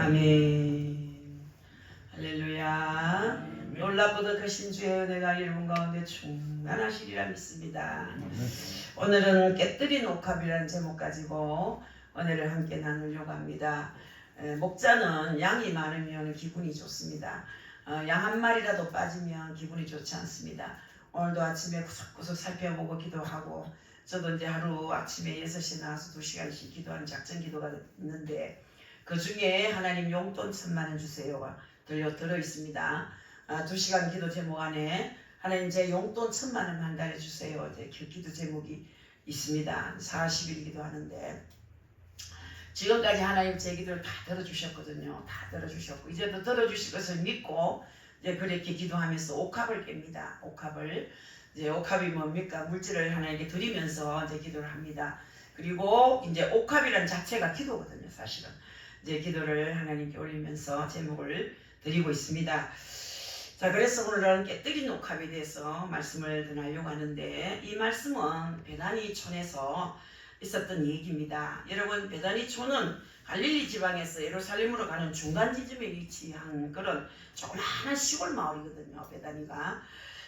아멘. 할렐루야. 놀랍고도 크신 주의 은혜가 여러분 가운데 충만하시리라 믿습니다. 오늘은 깨뜨린 옥합이라는 제목 가지고 은혜를 함께 나누려고 합니다. 목자는 양이 많으면 기분이 좋습니다. 양 한 마리라도 빠지면 기분이 좋지 않습니다. 오늘도 아침에 구석구석 살펴보고 기도하고, 저도 이제 하루 아침에 6시에 나와서 2시간씩 기도하는 작전 기도가 있는데, 그 중에 하나님 용돈 1000만원 주세요가 들어 있습니다. 2시간 기도 제목 안에 하나님 제 용돈 1000만원 한 달에 주세요. 이제 기도 제목이 있습니다. 40일 기도하는데, 지금까지 하나님 제 기도를 다 들어주셨거든요. 다 들어주셨고, 이제도 들어주실 것을 믿고 이제 그렇게 기도하면서 옥합을 깹니다. 옥합을. 이제 옥합이 뭡니까? 물질을 하나님께 드리면서 이제 기도를 합니다. 그리고 이제 옥합이란 자체가 기도거든요. 사실은 이제 기도를 하나님께 올리면서 제목을 드리고 있습니다. 자, 그래서 오늘은 깨뜨린 옥합에 대해서 말씀을 전하려고 하는데, 이 말씀은 베다니촌에서 있었던 얘기입니다. 여러분, 베다니촌은 갈릴리 지방에서 예루살렘으로 가는 중간 지점에 위치한 그런 조그마한 시골 마을이거든요. 베다니가.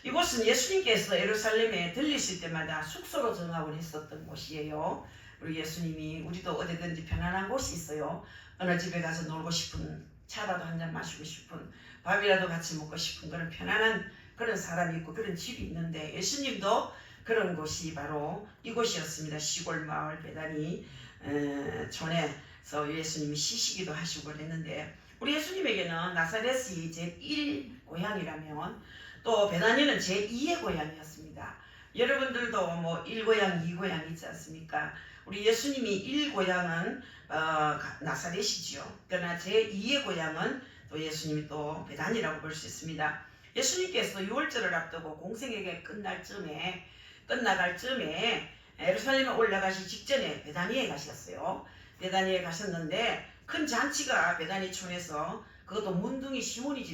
이곳은 예수님께서 예루살렘에 들리실 때마다 숙소로 정하곤 했었던 곳이에요. 우리 예수님이 우리도 어디든지 편안한 곳이 있어요. 어느 집에 가서 놀고 싶은, 차라도 한잔 마시고 싶은, 밥이라도 같이 먹고 싶은 그런 편안한 그런 사람이 있고 그런 집이 있는데, 예수님도 그런 곳이 바로 이곳이었습니다. 시골 마을 베다니 촌에서 예수님이 쉬시기도 하시고 그랬는데, 우리 예수님에게는 나사렛이 제1 고향이라면 또 베다니는 제2의 고향이었습니다. 여러분들도 뭐 1고향, 2고향 있지 않습니까? 우리 예수님이 1고향은 나사렛이지요. 그러나 제2의 고향은 또 예수님이 또 베다니라고 볼 수 있습니다. 예수님께서 유월절을 앞두고 공생애가 끝나갈 쯤에 예루살렘에 올라가시 직전에 베다니에 가셨어요. 베다니에 가셨는데, 큰 잔치가 베다니촌에서, 그것도 문둥이 시몬의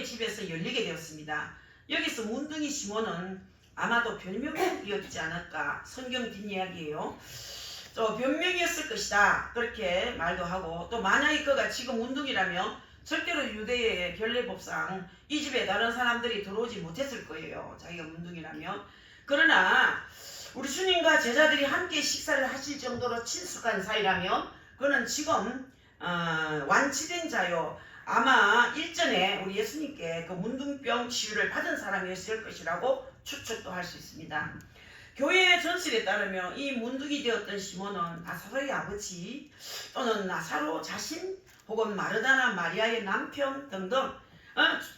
집에서 열리게 되었습니다. 여기서 문둥이 시몬은 아마도 변명이었지 않을까, 성경 뒷이야기예요. 또 변명이었을 것이다, 그렇게 말도 하고, 또 만약에 그가 지금 문둥이라면 절대로 유대의 결례법상 이 집에 다른 사람들이 들어오지 못했을 거예요. 자기가 문둥이라면. 그러나 우리 주님과 제자들이 함께 식사를 하실 정도로 친숙한 사이라면 그는 지금 완치된 자요, 아마 일전에 우리 예수님께 그 문둥병 치유를 받은 사람이었을 것이라고 추측도 할 수 있습니다. 교회의 전설에 따르면 이 문둥이 되었던 시몬은 나사로의 아버지 또는 나사로 자신 혹은 마르다나 마리아의 남편 등등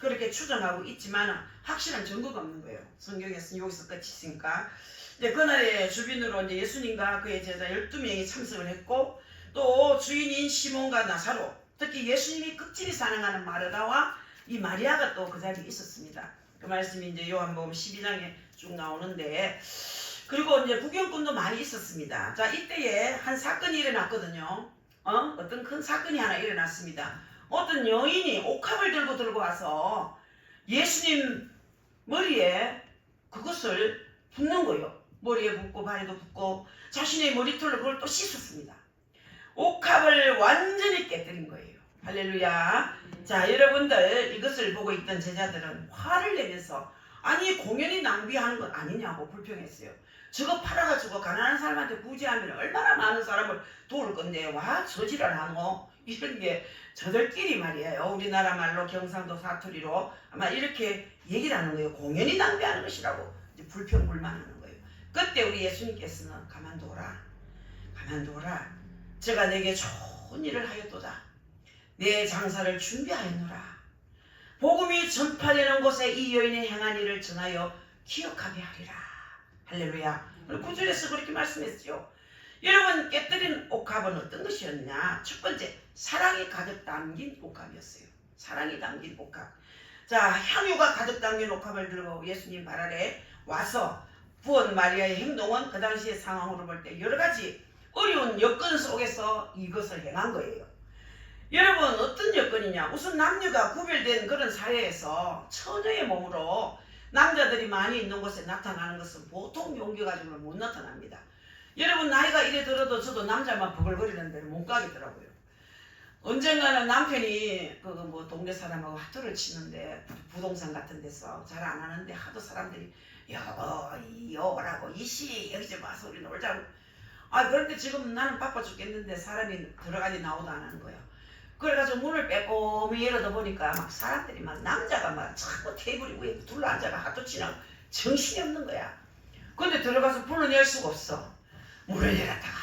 그렇게 추정하고 있지만 확실한 증거가 없는 거예요. 성경에서는 여기서 끝이 있으니까. 이제 그날의 주빈으로 이제 예수님과 그의 제자 12명이 참석을 했고, 또 주인인 시몬과 나사로, 특히 예수님이 극진히 사랑하는 마르다와 이 마리아가 또 그 자리에 있었습니다. 그 말씀이 이제 요한복음 12장에 쭉 나오는데, 그리고 이제 구경꾼도 많이 있었습니다. 자, 이때에 한 사건이 일어났거든요. 어떤 큰 사건이 하나 일어났습니다. 어떤 여인이 옥합을 들고 와서 예수님 머리에 그것을 붓는 거예요. 머리에 붓고 발에도 붓고 자신의 머리털로 그걸 또 씻었습니다. 옥합을 완전히 깨뜨린 거예요. 할렐루야. 자, 여러분들, 이것을 보고 있던 제자들은 화를 내면서, 아니 공연히 낭비하는 건 아니냐고 불평했어요. 저거 팔아가지고 가난한 사람한테 구제하면 얼마나 많은 사람을 도울 건데 와 저지랄 하노, 이런 게 저들끼리 말이에요. 우리나라 말로 경상도 사투리로 아마 이렇게 얘기를 하는 거예요. 공연히 낭비하는 것이라고 이제 불평불만하는 거예요. 그때 우리 예수님께서는 가만두어라, 제가 내게 좋은 일을 하였도다. 내 장사를 준비하였노라. 복음이 전파되는 곳에 이 여인의 행한 일을 전하여 기억하게 하리라. 할렐루야. 9절에서 그렇게 말씀했죠. 여러분, 깨뜨린 옥합은 어떤 것이었냐? 첫 번째, 사랑이 가득 담긴 옥합이었어요. 사랑이 담긴 옥합. 자, 향유가 가득 담긴 옥합을 들고 예수님 발 아래 와서 부은 마리아의 행동은 그 당시의 상황으로 볼 때 여러 가지 어려운 여건 속에서 이것을 행한 거예요. 여러분, 어떤 여건이냐? 우선 남녀가 구별된 그런 사회에서 처녀의 몸으로 남자들이 많이 있는 곳에 나타나는 것은 보통 용기 가지고는 못 나타납니다. 여러분, 나이가 이래 들어도 저도 남자만 버글거리는 데는 못 가겠더라고요. 언젠가는 남편이 그 뭐 동네 사람하고 화투를 치는데 부동산 같은 데서 잘 안 하는데 하도 사람들이 여보라고 이씨 여기 좀 와서 우리 놀자고. 아 그런데 지금 나는 바빠 죽겠는데 사람이 들어가지 나오도 안 하는 거야. 그래가지고 문을 빼꼼히 열어다 보니까 막 사람들이 막 남자가 막 자꾸 테이블 위에 둘러앉아가 화투 치나 정신이 없는 거야. 근데 들어가서 문을 열 수가 없어. 문을 열었다가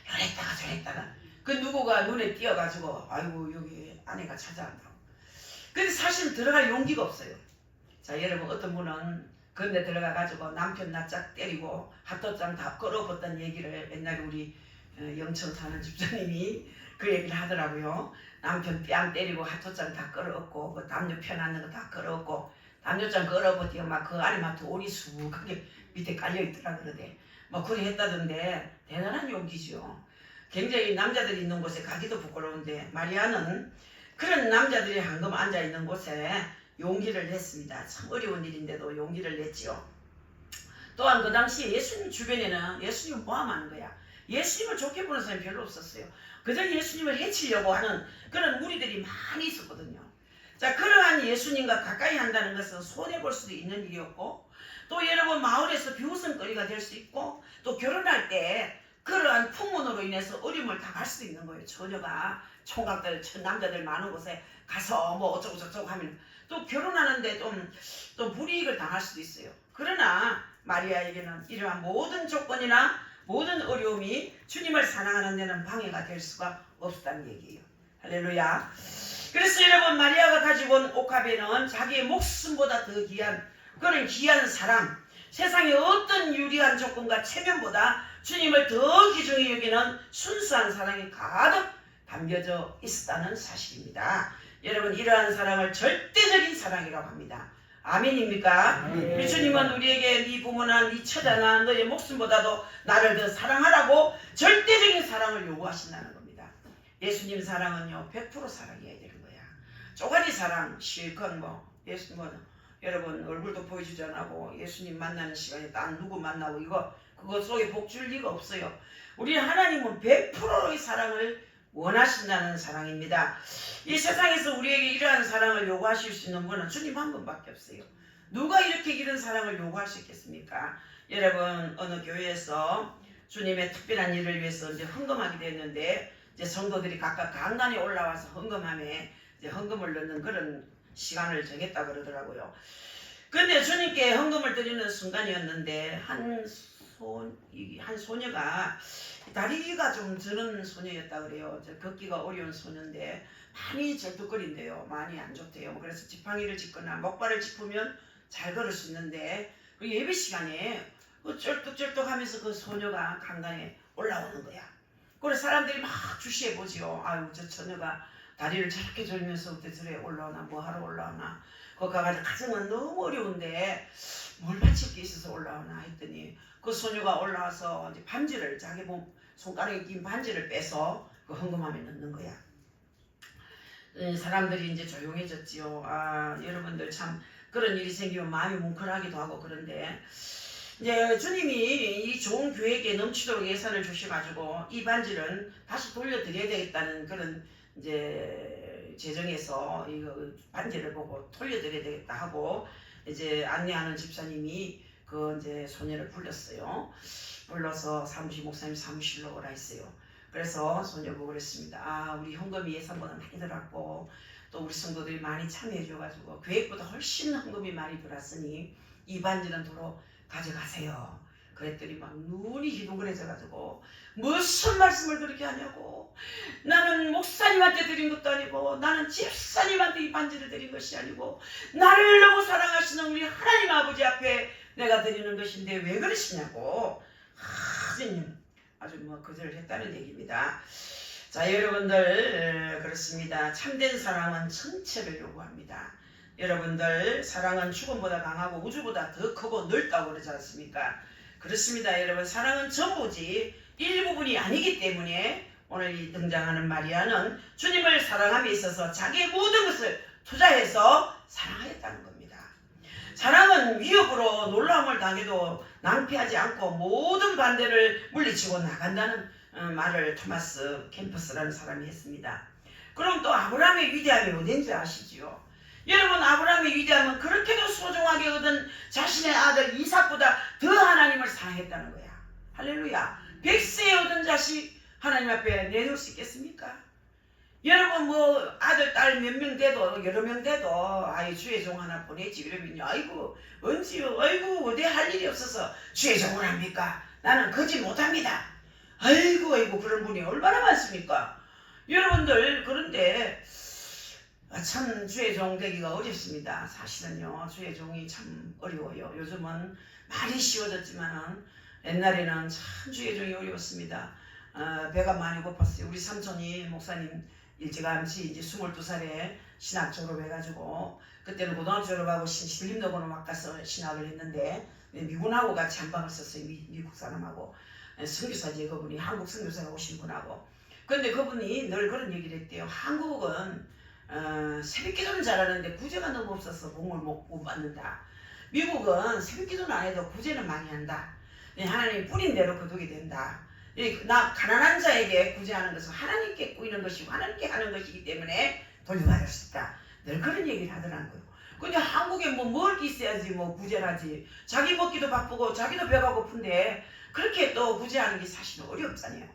열었다가 저랬다가 그 누구가 눈에 띄어가지고 아이고 여기 아내가 찾아온다고. 근데 사실 들어갈 용기가 없어요. 자 여러분 어떤 분은 근데 들어가가지고 남편 낯짝 때리고 핫도장 다 끌어봤던 얘기를 옛날에 우리 영천 사는 집사님이 그 얘기를 하더라고요. 남편 뺨 때리고 핫도장 다 끌어엎고 그 담요 펴놨는 거 다 끌어엎고 담요장 끌어엎더니 막 그 안에 막 돌이 수북하게 밑에 깔려있더라 그러대. 뭐 그래 했다던데 대단한 용기죠. 굉장히 남자들이 있는 곳에 가기도 부끄러운데 마리아는 그런 남자들이 한금 앉아있는 곳에 용기를 냈습니다. 참 어려운 일인데도 용기를 냈지요. 또한 그 당시에 예수님 주변에는 예수님을 모함하는 거야. 예수님을 좋게 보는 사람이 별로 없었어요. 그저 예수님을 해치려고 하는 그런 무리들이 많이 있었거든요. 자, 그러한 예수님과 가까이 한다는 것은 손해볼 수도 있는 일이었고 또 여러분 마을에서 비웃음거리가 될 수 있고 또 결혼할 때 그러한 풍문으로 인해서 어려움을 당할 수도 있는 거예요. 처녀가 총각들 남자들 많은 곳에 가서 뭐 어쩌고 저쩌고 하면 또 결혼하는데 또 불이익을 당할 수도 있어요. 그러나 마리아에게는 이러한 모든 조건이나 모든 어려움이 주님을 사랑하는 데는 방해가 될 수가 없었다는 얘기예요. 할렐루야. 그래서 여러분 마리아가 가지고 온 옥합에는 자기의 목숨보다 더 귀한 그런 귀한 사랑, 세상의 어떤 유리한 조건과 체면보다 주님을 더 귀중히 여기는 순수한 사랑이 가득 담겨져 있었다는 사실입니다. 여러분 이러한 사랑을 절대적인 사랑이라고 합니다. 아멘입니까? 우리 주님은 우리에게 네 부모나 네 처자나 너의 목숨보다도 나를 더 사랑하라고 절대적인 사랑을 요구하신다는 겁니다. 예수님 사랑은요 100% 사랑해야 되는 거야. 쪼가리 사랑 실컷 뭐 예수님은 여러분 얼굴도 보여주지 않고 예수님 만나는 시간에 딱 누구 만나고 그거 속에 복 줄 리가 없어요. 우리 하나님은 100%의 사랑을 원하신다는 사랑입니다. 이 세상에서 우리에게 이러한 사랑을 요구하실 수 있는 분은 주님 한 분밖에 없어요. 누가 이렇게 이런 사랑을 요구할 수 있겠습니까? 여러분 어느 교회에서 주님의 특별한 일을 위해서 이제 헌금하게 됐는데 이제 성도들이 각각 강단에 올라와서 헌금함에 이제 헌금을 넣는 그런 시간을 정했다 그러더라고요. 근데 주님께 헌금을 드리는 순간이었는데 한 소녀가 다리가 좀 저는 소녀였다 그래요. 걷기가 어려운 소녀인데 많이 절뚝거린대요. 많이 안 좋대요. 그래서 지팡이를 짚거나 목발을 짚으면 잘 걸을 수 있는데 그 예배 시간에 그 쩔뚝쩔뚝하면서 그 소녀가 강단에 올라오는 거야. 그래서 사람들이 막 주시해 보지요. 아유 저 처녀가 다리를 저렇게 졸면서 어떻게 저래 올라오나 뭐하러 올라오나 거기 가가지고 가정은 너무 어려운데 뭘 바칠 게 있어서 올라오나 했더니 그 소녀가 올라와서 이제 반지를 자기 몸 손가락에 낀 반지를 빼서 그 헌금함에 넣는 거야. 사람들이 이제 조용해졌지요. 아 여러분들 참 그런 일이 생기면 마음이 뭉클하기도 하고 그런데 이제 주님이 이 좋은 교회에 넘치도록 예산을 주셔가지고 이 반지를 다시 돌려드려야 되겠다는 그런 이제 재정에서 이거 반지를 보고 돌려드려야 되겠다 하고 이제 안내하는 집사님이 그 이제 소녀를 불렀어요. 불러서 목사님 사무실로 오라 했어요. 그래서 소녀 보고 그랬습니다. 아 우리 헌금이 예산보다 많이 들었고 또 우리 성도들이 많이 참여해줘가지고 계획보다 훨씬 헌금이 많이 들었으니 이 반지는 도로 가져가세요. 그랬더니 막 눈이 희둥그레져가지고 무슨 말씀을 그렇게 하냐고. 나는 목사님한테 드린 것도 아니고 나는 집사님한테 이 반지를 드린 것이 아니고 나를 너무 사랑하시는 우리 하나님 아버지 앞에 내가 드리는 것인데 왜 그러시냐고. 하나님 아주 뭐 거절했다는 얘기입니다. 자 여러분들 그렇습니다. 참된 사랑은 천체를 요구합니다. 여러분들 사랑은 죽음보다 강하고 우주보다 더 크고 넓다고 그러지 않습니까? 그렇습니다. 여러분 사랑은 전부지 일부분이 아니기 때문에 오늘 이 등장하는 마리아는 주님을 사랑함에 있어서 자기의 모든 것을 투자해서 사랑하였다는 겁니다. 사랑은 위협으로 놀라움을 당해도 낭피하지 않고 모든 반대를 물리치고 나간다는 말을 토마스 캠퍼스라는 사람이 했습니다. 그럼 또 아브라함의 위대함이 어딘지 아시지요? 여러분, 아브라함의 위대함은 그렇게도 소중하게 얻은 자신의 아들 이삭보다 더 하나님을 사랑했다는 거야. 할렐루야. 100세에 얻은 자식 하나님 앞에 내놓을 수 있겠습니까? 여러분, 뭐 아들 딸 몇 명 돼도 여러 명 돼도 아이 주의 종 하나 보내지 이러면요, 아이고 언제요, 아이고 어디 할 일이 없어서 주의 종을 합니까? 나는 거짓 못합니다. 아이고 그런 분이 얼마나 많습니까? 여러분들, 그런데 참 주의 종 되기가 어렵습니다. 사실은요, 주의 종이 참 어려워요. 요즘은 많이 쉬워졌지만은 옛날에는 참 주의 종이 어려웠습니다. 배가 많이 고팠어요. 우리 삼촌이 목사님 일찌감치 이제 22살에 신학 졸업해가지고, 그때는 고등학교 졸업하고 신림도고는 막 가서 신학을 했는데, 미군하고 같이 한 방을 썼어요. 미국 사람하고 선교사지, 그분이 한국 선교사가 오신 분하고. 근데 그분이 늘 그런 얘기를 했대요. 한국은 새벽기도는 잘하는데 구제가 너무 없어서 복을 못 받는다. 미국은 새벽기도는 안 해도 구제는 많이 한다. 하나님이 뿌린 대로 거두게 된다. 나 가난한 자에게 구제하는 것은 하나님께 꾸이는 것이고 하나님께 하는 것이기 때문에 돌려받을 수 있다. 늘 그런 얘기를 하더라고요. 근데 한국에 뭐 먹을 게 있어야지 뭐 구제를 하지. 자기 먹기도 바쁘고 자기도 배가 고픈데 그렇게 또 구제하는 게 사실은 어렵잖아요.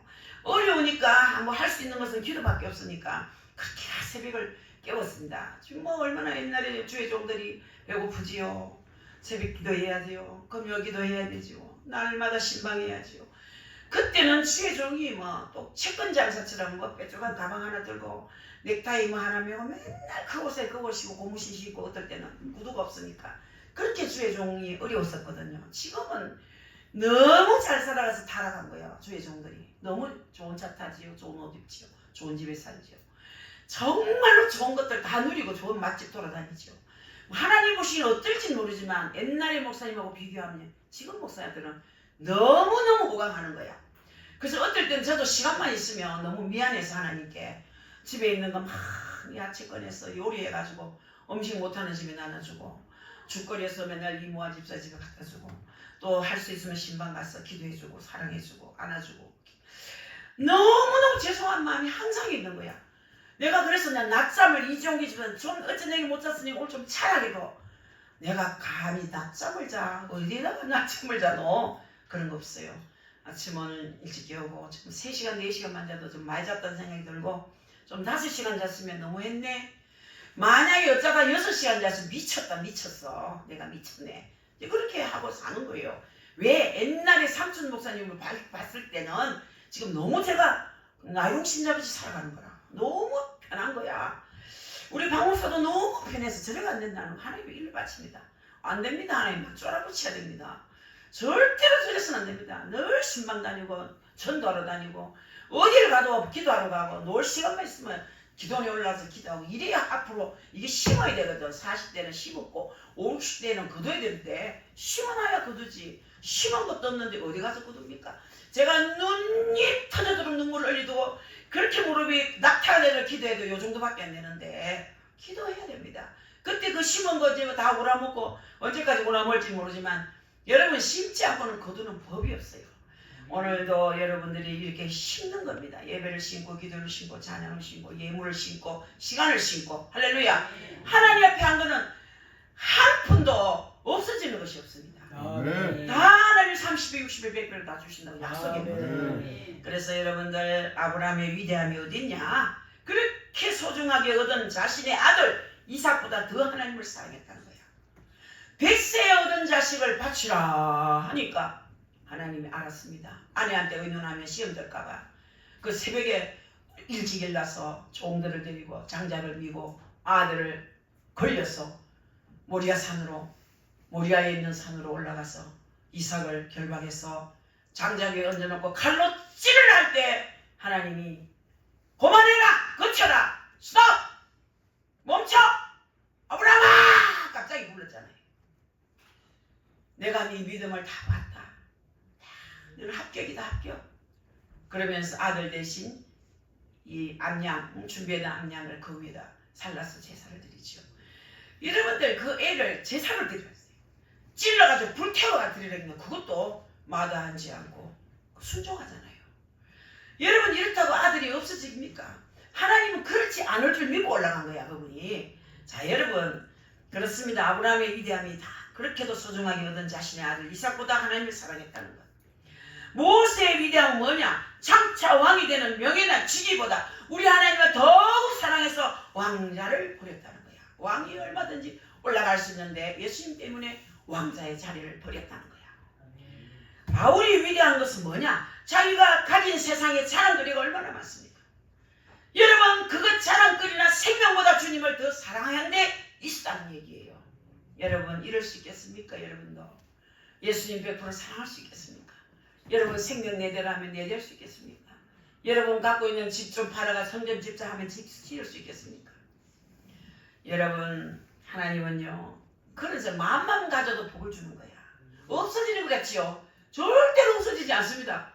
어려우니까 뭐 할 수 있는 것은 기도밖에 없으니까 그렇게 새벽을 깨웠습니다. 지금 뭐 얼마나 옛날에 주의 종들이 배고프지요. 새벽 기도해야 돼요. 금요 기도해야 되지요. 날마다 신방해야지요. 그때는 주의 종이 뭐 또 채권 장사처럼 뭐 뾰족한 가방 하나 들고 넥타이 뭐 하나 메고 맨날 그 옷에 그 옷이고 고무신 신고, 어떨 때는 구두가 없으니까 그렇게 주의 종이 어려웠었거든요. 지금은 너무 잘 살아가서 타락한 거예요. 주의 종들이 너무 좋은 차 타지요, 좋은 옷 입지요, 좋은 집에 살지요. 정말로 좋은 것들 다 누리고 좋은 맛집 돌아다니죠. 하나님 보시기는 어떨지 모르지만 옛날의 목사님하고 비교하면 지금 목사님들은 너무너무 오강하는 거야. 그래서 어떨 땐 저도 시간만 있으면 너무 미안해서 하나님께 집에 있는 거 막 야채 꺼내서 요리해가지고 음식 못하는 집에 나눠주고, 죽거리에서 맨날 이모와 집사 집에 갖다주고, 또 할 수 있으면 신방 가서 기도해주고 사랑해주고 안아주고, 너무너무 죄송한 마음이 항상 있는 거야. 내가 그래서 난 낮잠을 이종기 집은 좀 어쩌냐고 못 잤으니 오늘 좀 차라리도 내가 감히 낮잠을 자, 어디다가 낮잠을 자, 너 그런 거 없어요. 아침 오늘 일찍 깨우고 지금 3시간 4시간만 자도 좀 많이 잤다는 생각이 들고, 좀 5시간 잤으면 너무했네. 만약에 어쩌다 6시간 자서 미쳤어. 내가 미쳤네. 그렇게 하고 사는 거예요. 왜? 옛날에 삼촌 목사님을 봤을 때는 지금 너무 제가 나용신자같이 살아가는 거라. 너무 편한 거야. 우리 방울사도 너무 편해서 저래가 안 된다는 거 하나님의 일을 바칩니다. 안 됩니다. 하나님 쫄아붙여야 됩니다. 절대로 저래서는 안 됩니다. 늘 신방 다니고 전도하러 다니고 어디를 가도 기도하러 가고, 놀 시간만 있으면 기도원에 올라서 기도하고, 이래야 앞으로 이게 심어야 되거든. 40대는 심었고 50대는 거둬야 되는데 심어놔야 거두지. 심은 것도 없는데 어디 가서 거둡니까? 제가 눈이 터져도록 눈물을 흘리고 그렇게 무릎이 낙타가 되려 기도해도 요 정도밖에 안 되는데 기도해야 됩니다. 그때 그 심은 거 다 우라먹고 언제까지 우라먹을지 모르지만 여러분, 심지 않고는 거두는 법이 없어요. 오늘도 여러분들이 이렇게 심는 겁니다. 예배를 심고 기도를 심고 찬양을 심고 예물을 심고 시간을 심고, 할렐루야. 하나님 앞에 한 거는 한 푼도 없어지는 것이 없습니다. 다 하나님 30배 60배 100배를 다 주신다고 약속했거든요. 그래서 여러분들, 아브라함의 위대함이 어딨냐? 그렇게 소중하게 얻은 자신의 아들 이삭보다 더 하나님을 사랑했다는 거야. 100세에 얻은 자식을 바치라 하니까 하나님이 알았습니다. 아내한테 의논하면 시험될까봐 그 새벽에 일찍 일어나서 종들을 데리고 장자를 미고 아들을 걸려서 모리아에 있는 산으로 올라가서 이삭을 결박해서 장자기에 얹어놓고 칼로 찌를 할 때 하나님이 그만해라, 거쳐라, 스톱, 멈춰, 아브라함아 갑자기 불렀잖아요. 내가 네 믿음을 다 봤다. 너는 합격이다, 합격. 그러면서 아들 대신 이 암양, 준비해둔 암양을 그 위에다 살라서 제사를 드리죠. 여러분들, 그 애를 제사를 드렸어요. 찔러가지고 불태워가 드리는 거, 그것도 마다하지 않고 순종하잖아요. 여러분 이렇다고 아들이 없어집니까? 하나님은 그렇지 않을 줄 믿고 올라간 거야 그분이. 자 여러분 그렇습니다. 아브라함의 위대함이 다 그렇게도 소중하게 얻은 자신의 아들 이삭보다 하나님을 사랑했다는 것. 모세의 위대함은 뭐냐? 장차 왕이 되는 명예나 직위보다 우리 하나님을 더욱 사랑해서 왕자를 버렸다는 거야. 왕이 얼마든지 올라갈 수 있는데 예수님 때문에 왕자의 자리를 버렸다는 거야. 바울이 위대한 것은 뭐냐? 자기가 가진 세상에 자랑거리가 얼마나 많습니까? 여러분 그것 자랑거리나 생명보다 주님을 더 사랑하는 데 있다는 얘기예요. 여러분 이럴 수 있겠습니까? 여러분도 예수님 100% 사랑할 수 있겠습니까? 여러분 생명 내대라면 내댈 수 있겠습니까? 여러분 갖고 있는 집 좀 팔아가 성전 집사 하면 집 지을 수 있겠습니까? 여러분 하나님은요 그래서 마음만 가져도 복을 주는 거야. 없어지는 것 같지요? 절대로 없어지지 않습니다.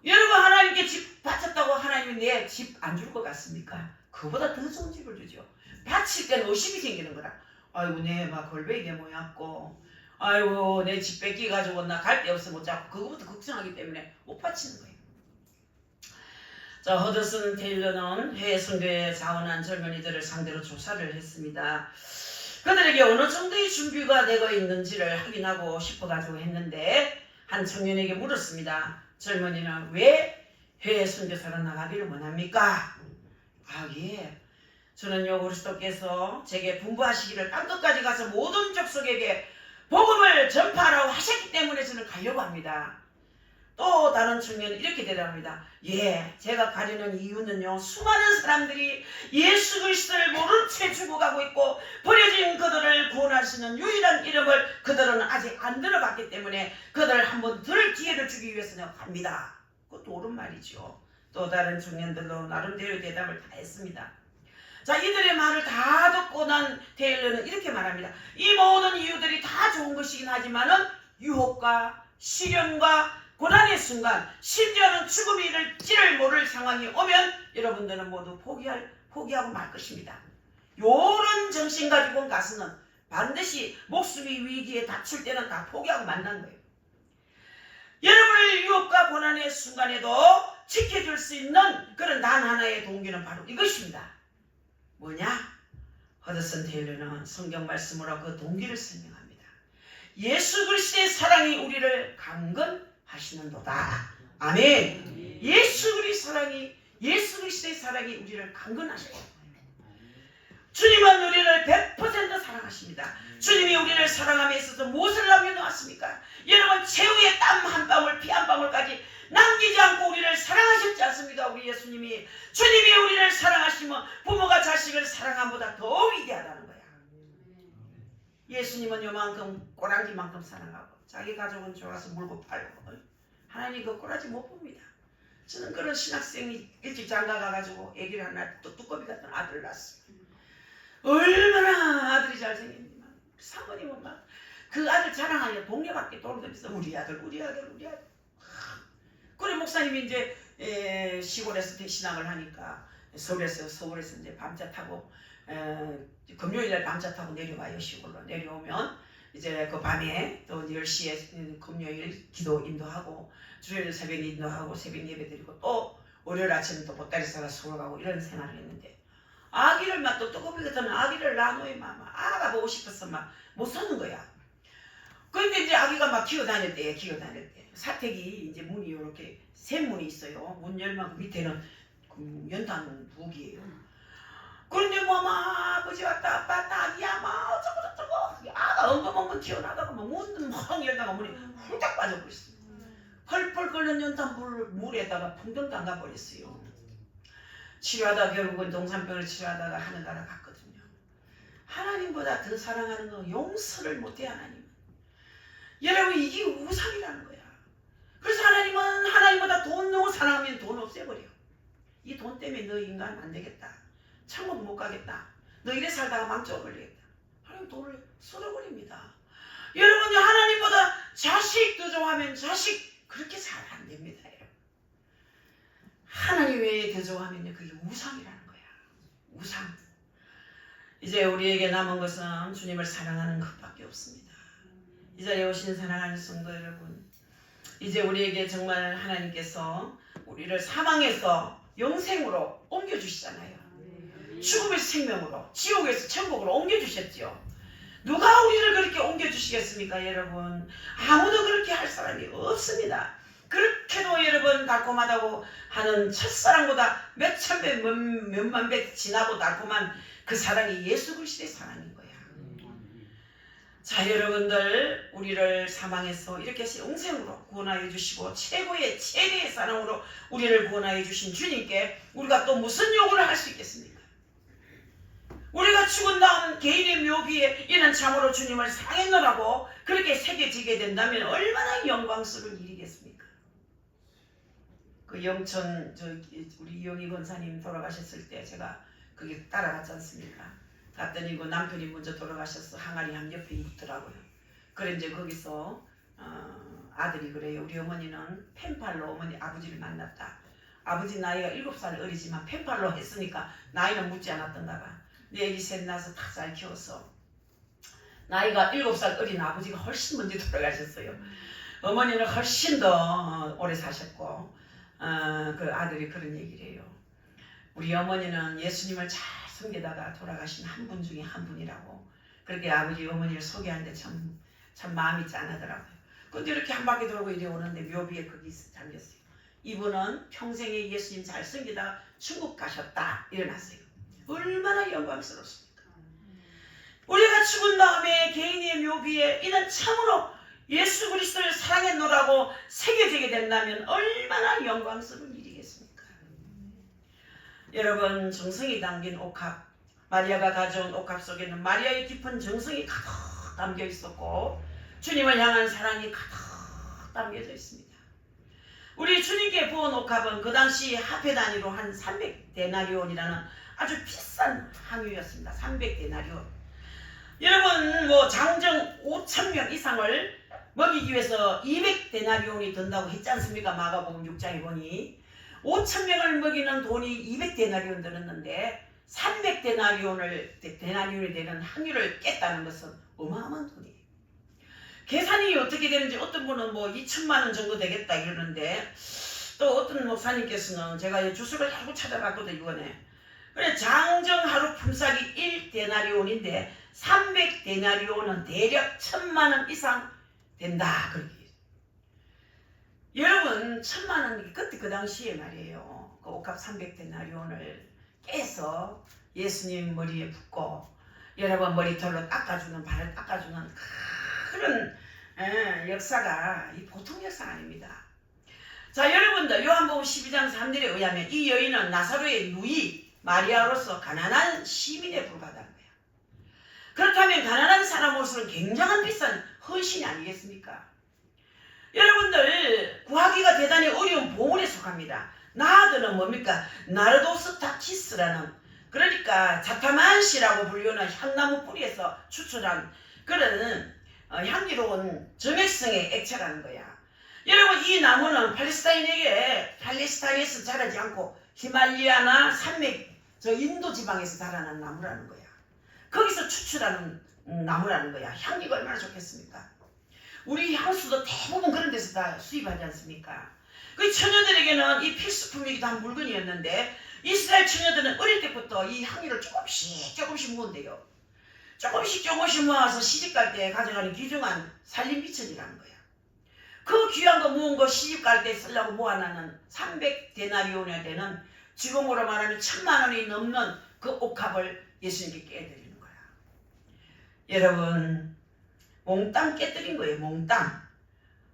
여러분 하나님께 집 바쳤다고 하나님이 내 집 안 줄 것 같습니까? 그보다 더 좋은 집을 주죠. 바칠 때는 의심이 생기는 거라. 아이고 내 막 골뱅이 내 모였고 아이고 내 집 뺏기가지고 나 갈 데 없어 못 잡고 그거부터 걱정하기 때문에 못 바치는 거예요. 자 허드슨 테일러는 해외 선교에 자원한 젊은이들을 상대로 조사를 했습니다. 그들에게 어느 정도의 준비가 되어 있는지를 확인하고 싶어가지고 했는데 한 청년에게 물었습니다. 젊은이는 왜 해외 선교사로 나가기를 원합니까? 아 예. 저는요 그리스도께서 제게 분부하시기를 땅끝까지 가서 모든 족속에게 복음을 전파하라고 하셨기 때문에 저는 가려고 합니다. 또 다른 청년은 이렇게 대답합니다. 예, 제가 가려는 이유는요 수많은 사람들이 예수 그리스도를 모른 채 죽어가고 있고 버려진 그들을 구원할 수 있는 유일한 이름을 그들은 아직 안 들어봤기 때문에 그들을 한번 들을 기회를 주기 위해서 내가 갑니다. 그것도 옳은 말이죠. 또 다른 청년들도 나름대로 대답을 다 했습니다. 자 이들의 말을 다 듣고 난 테일러는 이렇게 말합니다. 이 모든 이유들이 다 좋은 것이긴 하지만은 유혹과 시련과 고난의 순간 심지어는 죽음이 이를지를 모를 상황이 오면 여러분들은 모두 포기하고 말 것입니다. 요런 정신 가지고 온 가수는 반드시 목숨이 위기에 닥칠 때는 다 포기하고 만난 거예요. 여러분의 유혹과 고난의 순간에도 지켜줄 수 있는 그런 단 하나의 동기는 바로 이것입니다. 뭐냐? 허드슨 테일러는 성경 말씀으로 그 동기를 설명합니다. 예수 그리스도의 사랑이 우리를 강건하시는도다. 아멘. 예수 그리스도의 사랑이 우리를 강건하셔요. 주님은 우리를 100% 사랑하십니다. 주님이 우리를 사랑함에 있어서 무엇을 남겨놓았습니까? 여러분 최후의 땀 한 방울 피 한 방울까지 남기지 않고 우리를 사랑하셨지 않습니까? 우리 예수님이 주님이 우리를 사랑하시면 부모가 자식을 사랑함보다 더 위대하다는 거야. 예수님은 요만큼 꼬랑지만큼 사랑하고 자기 가족은 좋아서 물고 팔고 하나님 그 꼬라지 못 봅니다. 저는 그런 신학생이 일찍 장가 가가지고 아기를 하나 또 두꺼비 같은 아들을 낳았어요. 얼마나 아들이 잘생겼냐. 사모님은 막 그 아들 자랑하려 동네 밖에 돌아다니면서 우리 아들. 그래 목사님이 이제 시골에서 신학을 하니까 서울에서 이제 밤차 타고 금요일날 밤차 타고 내려와요. 시골로 내려오면 이제 그 밤에 또 10시에 금요일 기도 인도하고 주일 새벽 인도하고 새벽 예배 드리고 또 월요일 아침에 또 보따리 싸가 서울 가고 이런 생활을 했는데 아기를 막 또 뜨거비 같은 아기를 낳아놓으면 막 아가 보고 싶어서 막 못 사는 거야. 그런데 이제 아기가 막 기어다닐 때 사택이 이제 문이 이렇게 세 문이 있어요. 문 열면 밑에는 그 연탄 북이에요. 그런데 뭐 막 아버지 왔다 아빠 왔다 아기야 막 어쩌고 아가 엉금엉금 튀어나가고 막 문 막 열다가 문이 훌쩍 빠져버렸어요. 펄펄 끓는 연탄 물에다가 풍덩 담가버렸어요. 치료하다 결국은 동산병을 치료하다가 하늘나라 갔거든요. 하나님보다 더 사랑하는 건 용서를 못해 하나님. 여러분 이게 우상이라는 거야. 그래서 하나님은 하나님보다 돈 너무 사랑하면 돈 없애버려. 이 돈 때문에 너 인간 안 되겠다. 천국 못 가겠다. 너 이래 살다가 망쳐버리겠다. 하나님 돈을 썰어버립니다. 여러분이 하나님보다 자식 더 좋아하면 자식 그렇게 잘 안 됩니다. 여러분. 하나님 외에 더 좋아하면 그게 우상이라는 거야. 우상. 이제 우리에게 남은 것은 주님을 사랑하는 것밖에 없습니다. 이 자리에 오신 사랑하는 성도 여러분, 이제 우리에게 정말 하나님께서 우리를 사망에서 영생으로 옮겨주시잖아요. 죽음에서 생명으로, 지옥에서 천국으로 옮겨주셨죠. 누가 우리를 그렇게 옮겨주시겠습니까, 여러분? 아무도 그렇게 할 사람이 없습니다. 그렇게도 여러분 달콤하다고 하는 첫사랑보다 몇천 배, 몇만 배 지나고 달콤한 그 사랑이 예수 그리스도의 사랑인 거야. 자, 여러분들, 우리를 사망해서 이렇게 영생으로 구원하여 주시고 최고의 최대의 사랑으로 우리를 구원하여 주신 주님께 우리가 또 무슨 요구를 할 수 있겠습니까? 우리가 죽은 다음 개인의 묘비에 이는 참으로 주님을 사랑했노라고 그렇게 새겨지게 된다면 얼마나 영광스러운 일이겠습니까? 그 영천 우리 이영희 권사님 돌아가셨을 때 제가 거기 따라갔지 않습니까? 갔더니 그 남편이 먼저 돌아가셔서 항아리 한 옆에 있더라고요. 그래 이제 거기서 아들이 그래요. 우리 어머니는 펜팔로 어머니 아버지를 만났다. 아버지 나이가 7살 어리지만 펜팔로 했으니까 나이는 묻지 않았던가 봐. 내 애기 셋 낳아서 다 잘 키웠어. 나이가 7살 어린 아버지가 훨씬 먼저 돌아가셨어요. 어머니는 훨씬 더 오래 사셨고 그 아들이 그런 얘기를 해요. 우리 어머니는 예수님을 잘 섬기다가 돌아가신 한 분 중에 한 분이라고. 그렇게 아버지 어머니를 소개하는데 참 마음이 짠하더라고요. 근데 이렇게 한 바퀴 돌고 이리 오는데 묘비에 거기 잠겼어요. 이분은 평생에 예수님 잘 섬기다가 중국 가셨다. 일어났어요. 얼마나 영광스럽습니까? 우리가 죽은 다음에 개인의 묘비에 이는 참으로 예수 그리스도를 사랑했노라고 새겨지게 된다면 얼마나 영광스러운 일이겠습니까? 여러분, 정성이 담긴 옥합, 마리아가 가져온 옥합 속에는 마리아의 깊은 정성이 가득 담겨 있었고 주님을 향한 사랑이 가득 담겨져 있습니다. 우리 주님께 부은 옥합은 그 당시 화폐 단위로 한 300데나리온이라는 아주 비싼 항유였습니다. 300데나리온. 여러분, 뭐 장정 5,000명 이상을 먹이기 위해서 200데나리온이 든다고 했지 않습니까? 마가복음 6장에 보니 5,000명을 먹이는 돈이 200데나리온 들었는데 300데나리온이 되는 항유를 깼다는 것은 어마어마한 돈이에요. 계산이 어떻게 되는지 어떤 분은 뭐 2천만 원 정도 되겠다 이러는데 또 어떤 목사님께서는 제가 주소를 자꾸 찾아봤거든요. 이번에. 그래 장정 하루 품삯이 1데나리온인데 300데나리온은 대략 1,000만 원 이상 된다. 그렇게. 여러분 1,000만 원이 그때 그 당시에 말이에요. 그 옥합 300데나리온을 깨서 예수님 머리에 붓고 여러분 머리털로 닦아주는 발을 닦아주는 그런 역사가 보통 역사가 아닙니다. 자, 여러분들 요한복음 12장 3절에 의하면 이 여인은 나사로의 누이 마리아로서 가난한 시민에 불과하다는 거예요. 그렇다면 가난한 사람으로서는 굉장한 비싼 헌신이 아니겠습니까? 여러분들 구하기가 대단히 어려운 보물에 속합니다. 나하드는 뭡니까? 나르도스타키스라는 그러니까 자타만시라고 불리는 향나무 뿌리에서 추출한 그런 향기로운 정액성의 액체라는 거야. 여러분 이 나무는 팔레스타인에서 자라지 않고 히말리아나 산맥 저 인도 지방에서 자라는 나무라는 거야. 거기서 추출하는 나무라는 거야. 향기가 얼마나 좋겠습니까? 우리 향수도 대부분 그런 데서 다 수입하지 않습니까? 그 처녀들에게는 이 필수품이기도 한 물건이었는데 이스라엘 처녀들은 어릴 때부터 이 향기를 조금씩 모은대요. 조금씩 모아서 시집갈 때 가져가는 귀중한 살림미천이라는 거야. 그 귀한 거 모은 거 시집갈 때 쓰려고 모아놨는 300데나리온에 되는 지금으로 말하면 1,000만 원이 넘는 그 옥합을 예수님께 깨드리는 거야. 여러분 몽땅 깨뜨린 거예요. 몽땅.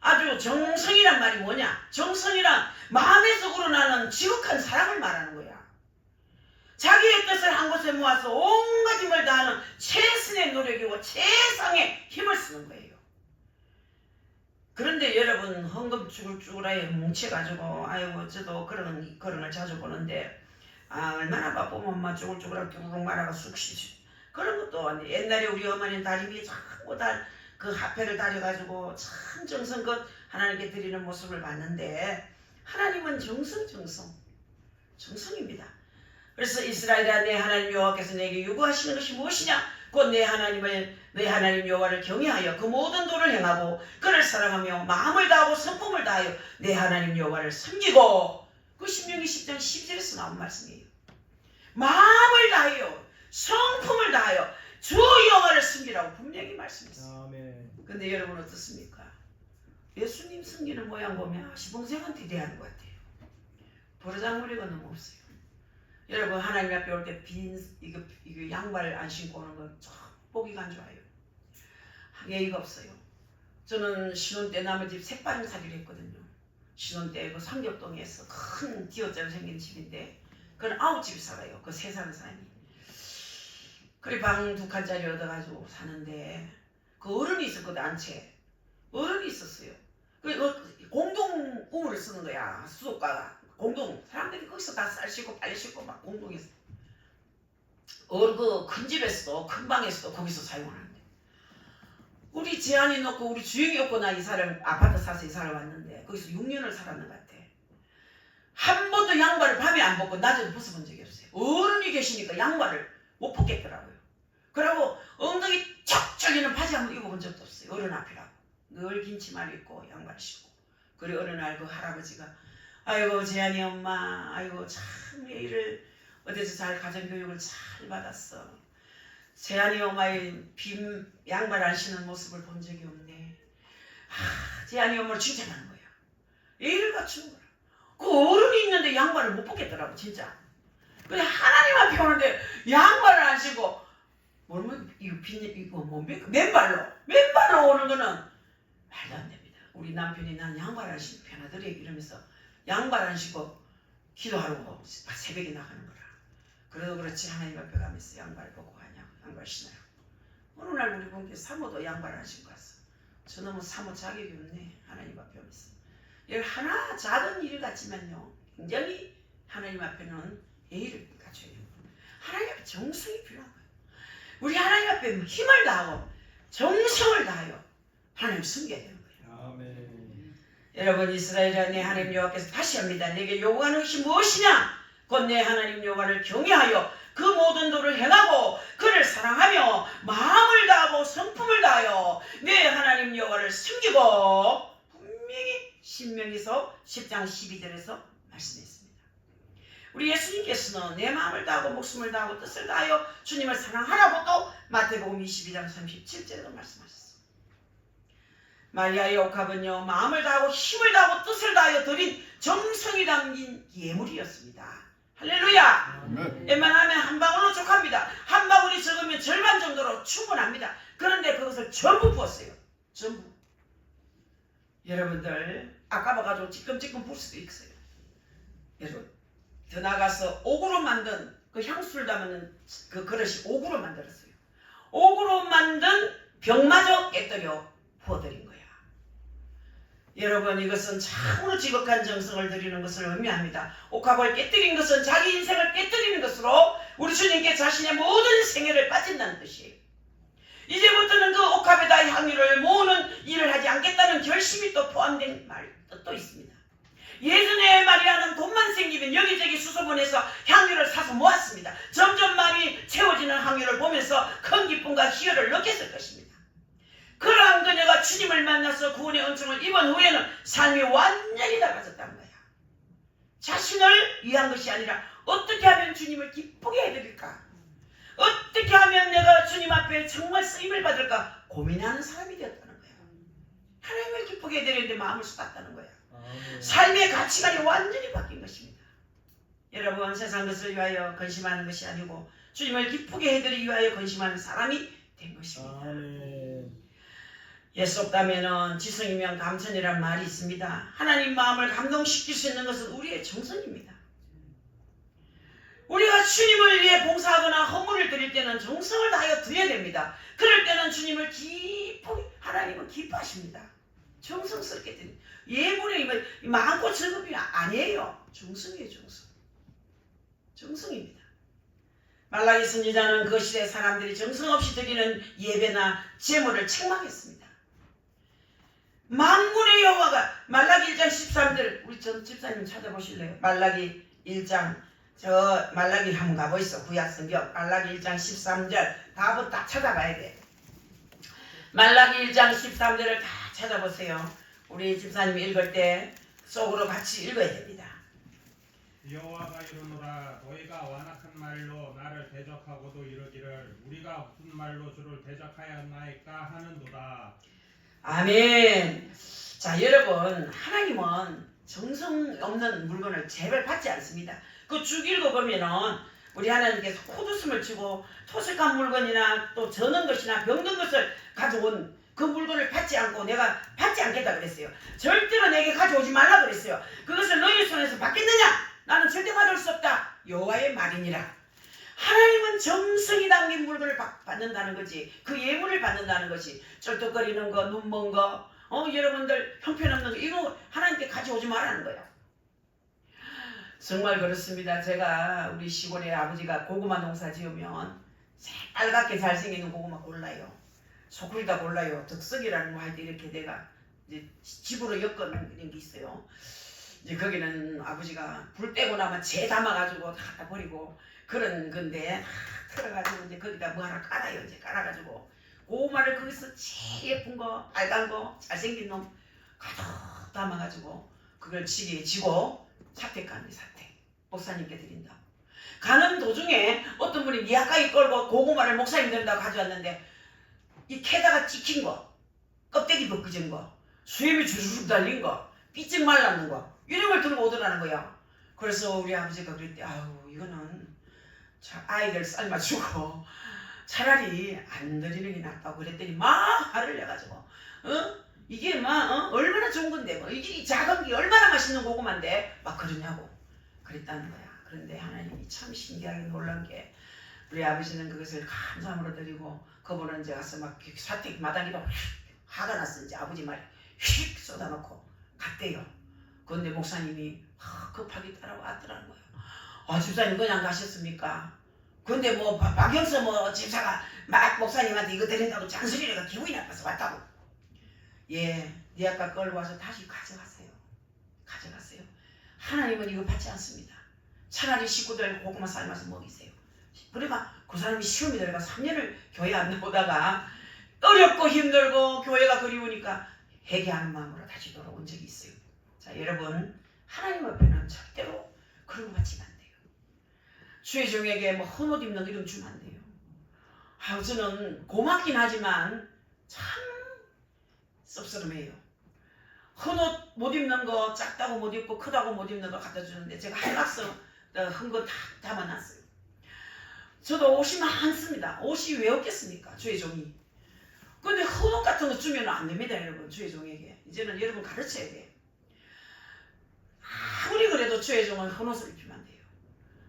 아주 정성이란 말이 뭐냐? 정성이란 마음에서 우러나는 지극한 사랑을 말하는 거야. 자기의 뜻을 한 곳에 모아서 온갖 힘을 다하는 최선의 노력이고 최상의 힘을 쓰는 거예요. 그런데 여러분 헌금 쭈글쭈글하게 뭉쳐가지고 아이고 저도 그런 걸 자주 보는데 얼마나 바쁘면 막 쭈글쭈글하게 쭈글쭈글 말아가 쑥 그런 것도 아니에요. 옛날에 우리 어머니는 다리미에 자꾸 그 화폐를 다려가지고 참 정성껏 하나님께 드리는 모습을 봤는데 하나님은 정성입니다. 그래서 이스라엘아 내 하나님 여호와께서 내게 요구하시는 것이 무엇이냐? 곧 내 하나님 여호와를 경외하여 그 모든 도를 행하고 그를 사랑하며 마음을 다하고 성품을 다하여 내 하나님 여호와를 섬기고 그 신명기 10장 12절에서 나온 말씀이에요. 마음을 다하여 성품을 다하여 주 여호와를 섬기라고 분명히 말씀했어요. 아멘. 근데 여러분 어떻습니까? 예수님 섬기는 모양 보면 시봉생한테 대하는 것 같아요. 버르장머리가 너무 없어요. 여러분 하나님 앞에 올 때 이거 양말 안 신고 오는 건 참 보기가 안 좋아요. 예의가 없어요. 저는 신혼 때 남의 집 색반살이를 했거든요. 신혼 때 그 삼겹동에서 큰 디귿자로 생긴 집인데 그건 9집이 살아요. 그 세 사는 사람이. 그래 방 2칸짜리 얻어가지고 사는데 그 어른이 있었거든. 안채 어른이 있었어요. 그 공동 우물을 쓰는 거야. 수도가가 공동 사람들이 거기서 다 쌀 씻고 빨래 씻고 막 공동에서 그 큰 집에서도 큰 방에서도 거기서 사용하는데 우리 제한이 놓고 우리 주영이 없고 나 이사를 아파트 사서 이사를 왔는데 거기서 6년을 살았는 것 같아. 한 번도 양말을 밤에 안 벗고 낮에도 벗어본 적이 없어요. 어른이 계시니까 양말을 못 벗겠더라고요. 그러고 엉덩이 척척이는 바지 한번 입어본 적도 없어요. 어른 앞이라고. 늘 긴 치마를 입고 양말 신고. 그래 어느 날 그 할아버지가 아이고 재한이 엄마 아이고 참 예의를 어디서 잘 가정교육을 잘 받았어. 재한이 엄마의 빈 양말 안 신는 모습을 본 적이 없네. 재한이 엄마를 칭찬하는 거야. 예의를 갖추는 거야. 그 어른이 있는데 양말을 못 벗겠더라고 진짜. 근데 하나님 앞에 오는데 양말을 안 신고 뭐면 이거 뭡니까? 맨발로 오는 거는 말도 안 됩니다. 우리 남편이 난 양말 안 신고 편하더래 이러면서 양말 안 신고 기도하러 새벽에 나가는 거라. 그래도 그렇지 하나님 앞에 가면서 양말 벗고 가냐고 양말 신어요. 어느 날 우리 본께 사모도 양말 안 신고 왔어. 저놈은 사모 자격이 없네 하나님 앞에 오면서. 여기 하나 작은 일 같지만요 굉장히 하나님 앞에는 예의를 갖춰야 돼요. 하나님 앞에 정성이 필요한 거예요. 우리 하나님 앞에 힘을 다하고 정성을 다하여 하나님 섬겨야 되는 거예요. 아멘. 여러분 이스라엘아 내 하나님 여호와께서 다시 합니다. 내게 요구하는 것이 무엇이냐? 곧 내 하나님 여호와를 경외하여 그 모든 도를 행하고 그를 사랑하며 마음을 다하고 성품을 다하여 내 하나님 여호와를 섬기고 분명히 신명기서 10장 12절에서 말씀했습니다. 우리 예수님께서는 내 마음을 다하고 목숨을 다하고 뜻을 다하여 주님을 사랑하라고 또 마태복음 22장 37절에도 말씀하셨습니다. 마리아의 옥합은요 마음을 다하고 힘을 다하고 뜻을 다하여 드린 정성이 담긴 예물이었습니다. 할렐루야. 웬만하면 한 방울로 족합니다. 한 방울이 적으면 절반 정도로 충분합니다. 그런데 그것을 전부 부었어요. 전부. 여러분들 아까 봐가지고 찌끔찌끔 부을 수도 있어요. 여러분 더 나가서 옥으로 만든 그 향수를 담는 그 그릇이 옥으로 만들었어요. 옥으로 만든 병마저 깨뜨려 부어드린 거야. 여러분 이것은 참으로 지극한 정성을 드리는 것을 의미합니다. 옥합을 깨뜨린 것은 자기 인생을 깨뜨리는 것으로 우리 주님께 자신의 모든 생애를 바친다는 뜻이에요. 이제부터는 그 옥합에다 향유를 모으는 일을 하지 않겠다는 결심이 또 포함된 뜻도 있습니다. 예전에 마리아는 돈만 생기면 여기저기 수소문해서 향유를 사서 모았습니다. 점점 많이 채워지는 향유를 보면서 큰 기쁨과 희열을 느꼈을 것입니다. 그러한 그녀가 주님을 만나서 구원의 은총을 입은 후에는 삶이 완전히 달라졌다는 거야. 자신을 위한 것이 아니라 어떻게 하면 주님을 기쁘게 해드릴까? 어떻게 하면 내가 주님 앞에 정말 쓰임을 받을까? 고민하는 사람이 되었다는 거야. 하나님을 기쁘게 해드리는데 마음을 쏟았다는 거야. 삶의 가치관이 완전히 바뀐 것입니다. 여러분 세상 것을 위하여 근심하는 것이 아니고 주님을 기쁘게 해드리기 위하여 근심하는 사람이 된 것입니다. 예수 없다면 지성이면 감천이란 말이 있습니다. 하나님 마음을 감동시킬 수 있는 것은 우리의 정성입니다. 우리가 주님을 위해 봉사하거나 헌물을 드릴 때는 정성을 다하여 드려야 됩니다. 그럴 때는 주님을 기쁘게 하나님은 기뻐하십니다. 정성스럽게 드립니다. 예물이 많고 적음이 아니에요. 정성이에요. 정성입니다. 말라기 선지자는 그 시대 사람들이 정성 없이 드리는 예배나 제물을 책망했습니다. 만군의 여호와가 말라기 1장 13절 우리 전 집사님 찾아보실래요? 말라기 1장 저 말라기 한번 가보이소. 구약성경 말라기 1장 13절 답은 딱 찾아봐야 돼. 말라기 1장 13절을 다 찾아보세요. 우리 집사님이 읽을 때 속으로 같이 읽어야 됩니다. 여호와가 이르노라 너희가 완악한 말로 나를 대적하고도 이르기를 우리가 무슨 말로 주를 대적하였나이까 하는도다. 아멘. 자, 여러분, 하나님은 정성 없는 물건을 제발 받지 않습니다. 그 쭉 읽어보면은 우리 하나님께서 코웃음을 치고 토색한 물건이나 또 저는 것이나 병든 것을 가져온 그 물건을 받지 않고 내가 받지 않겠다 그랬어요. 절대로 내게 가져오지 말라 그랬어요. 그것을 너희 손에서 받겠느냐? 나는 절대 받을 수 없다. 여호와의 말이니라. 하나님은 정성이 담긴 물건을 받는다는 거지. 그 예물을 받는다는 것이 쩔뚝거리는 거, 눈먼 거, 여러분들 형편없는 거 이거 하나님께 가져오지 말라는 거예요. 정말 그렇습니다. 제가 우리 시골에 아버지가 고구마 농사 지으면 빨갛게 잘생기는 고구마 골라요. 소쿠리다 골라요. 덕석이라는 거 할 때 이렇게 내가 이제 집으로 엮어놓은 게 있어요. 이제 거기는 아버지가 불 떼고 나면 재 담아가지고 다 갖다 버리고 그런 건데 다 틀어가지고 이제 거기다 뭐 하나 깔아요. 이제 깔아가지고 고구마를 거기서 제일 예쁜 거, 빨간 거, 잘생긴 놈 가득 담아가지고 그걸 지게 지고 사택 가는 사택. 목사님께 드린다고. 가는 도중에 어떤 분이 미약하게 끌고 고구마를 목사님 드린다고 가져왔는데 이 캐다가 찍힌 거, 껍데기 벗겨진 거, 수염이 주르륵 달린 거, 삐쩍 말랐는 거 이런 걸 들고 오더라는 거야. 그래서 우리 아버지가 그랬대. 아유 이거는 아이들 삶아주고 차라리 안 드리는 게 낫다고 그랬더니 막 화를 내가지고 이게 막 얼마나 좋은 건데 뭐 이게 작은 게 얼마나 맛있는 고구마인데 막 그러냐고 그랬다는 거야. 그런데 하나님이 참 신기하게 놀란 게 우리 아버지는 그것을 감사함으로 드리고 그분은 이제 가서 막 사택 마당에다 화가 났어. 이제 아버지 말 휙 쏟아놓고 갔대요. 그런데 목사님이 급하게 따라왔더라는 거예요. 아 집사님 그냥 가셨습니까? 근데 뭐 박영서 뭐 집사가 막 목사님한테 이거 드린다고 잔소리가 기분이 나빠서 왔다고. 예, 네 아까 끌고 와서 다시 가져갔어요. 가져갔어요. 하나님은 이거 받지 않습니다. 차라리 식구들 고구마 삶아서 먹이세요. 그러니까 그 사람이 시험이 들어가 3년을 교회 안 나오다가 어렵고 힘들고 교회가 그리우니까 회개하는 마음으로 다시 돌아온 적이 있어요. 자 여러분 하나님 앞에는 절대로 그런 거 받지면 안 돼요. 주의 종에게 뭐 헌옷 입는 거 이런 거 주면 안 돼요. 저는 고맙긴 하지만 참 섭섭해요. 헌옷 못 입는 거 작다고 못 입고 크다고 못 입는 거 갖다 주는데 제가 한락서 헌 거 다 담아놨어요. 저도 옷이 많습니다. 옷이 왜 없겠습니까? 주의 종이. 근데 헌옷 같은 거 주면 안 됩니다. 여러분 주의 종에게. 이제는 여러분 가르쳐야 돼요. 아무리 그래도 주의 종은 헌옷을 입히면 안 돼요.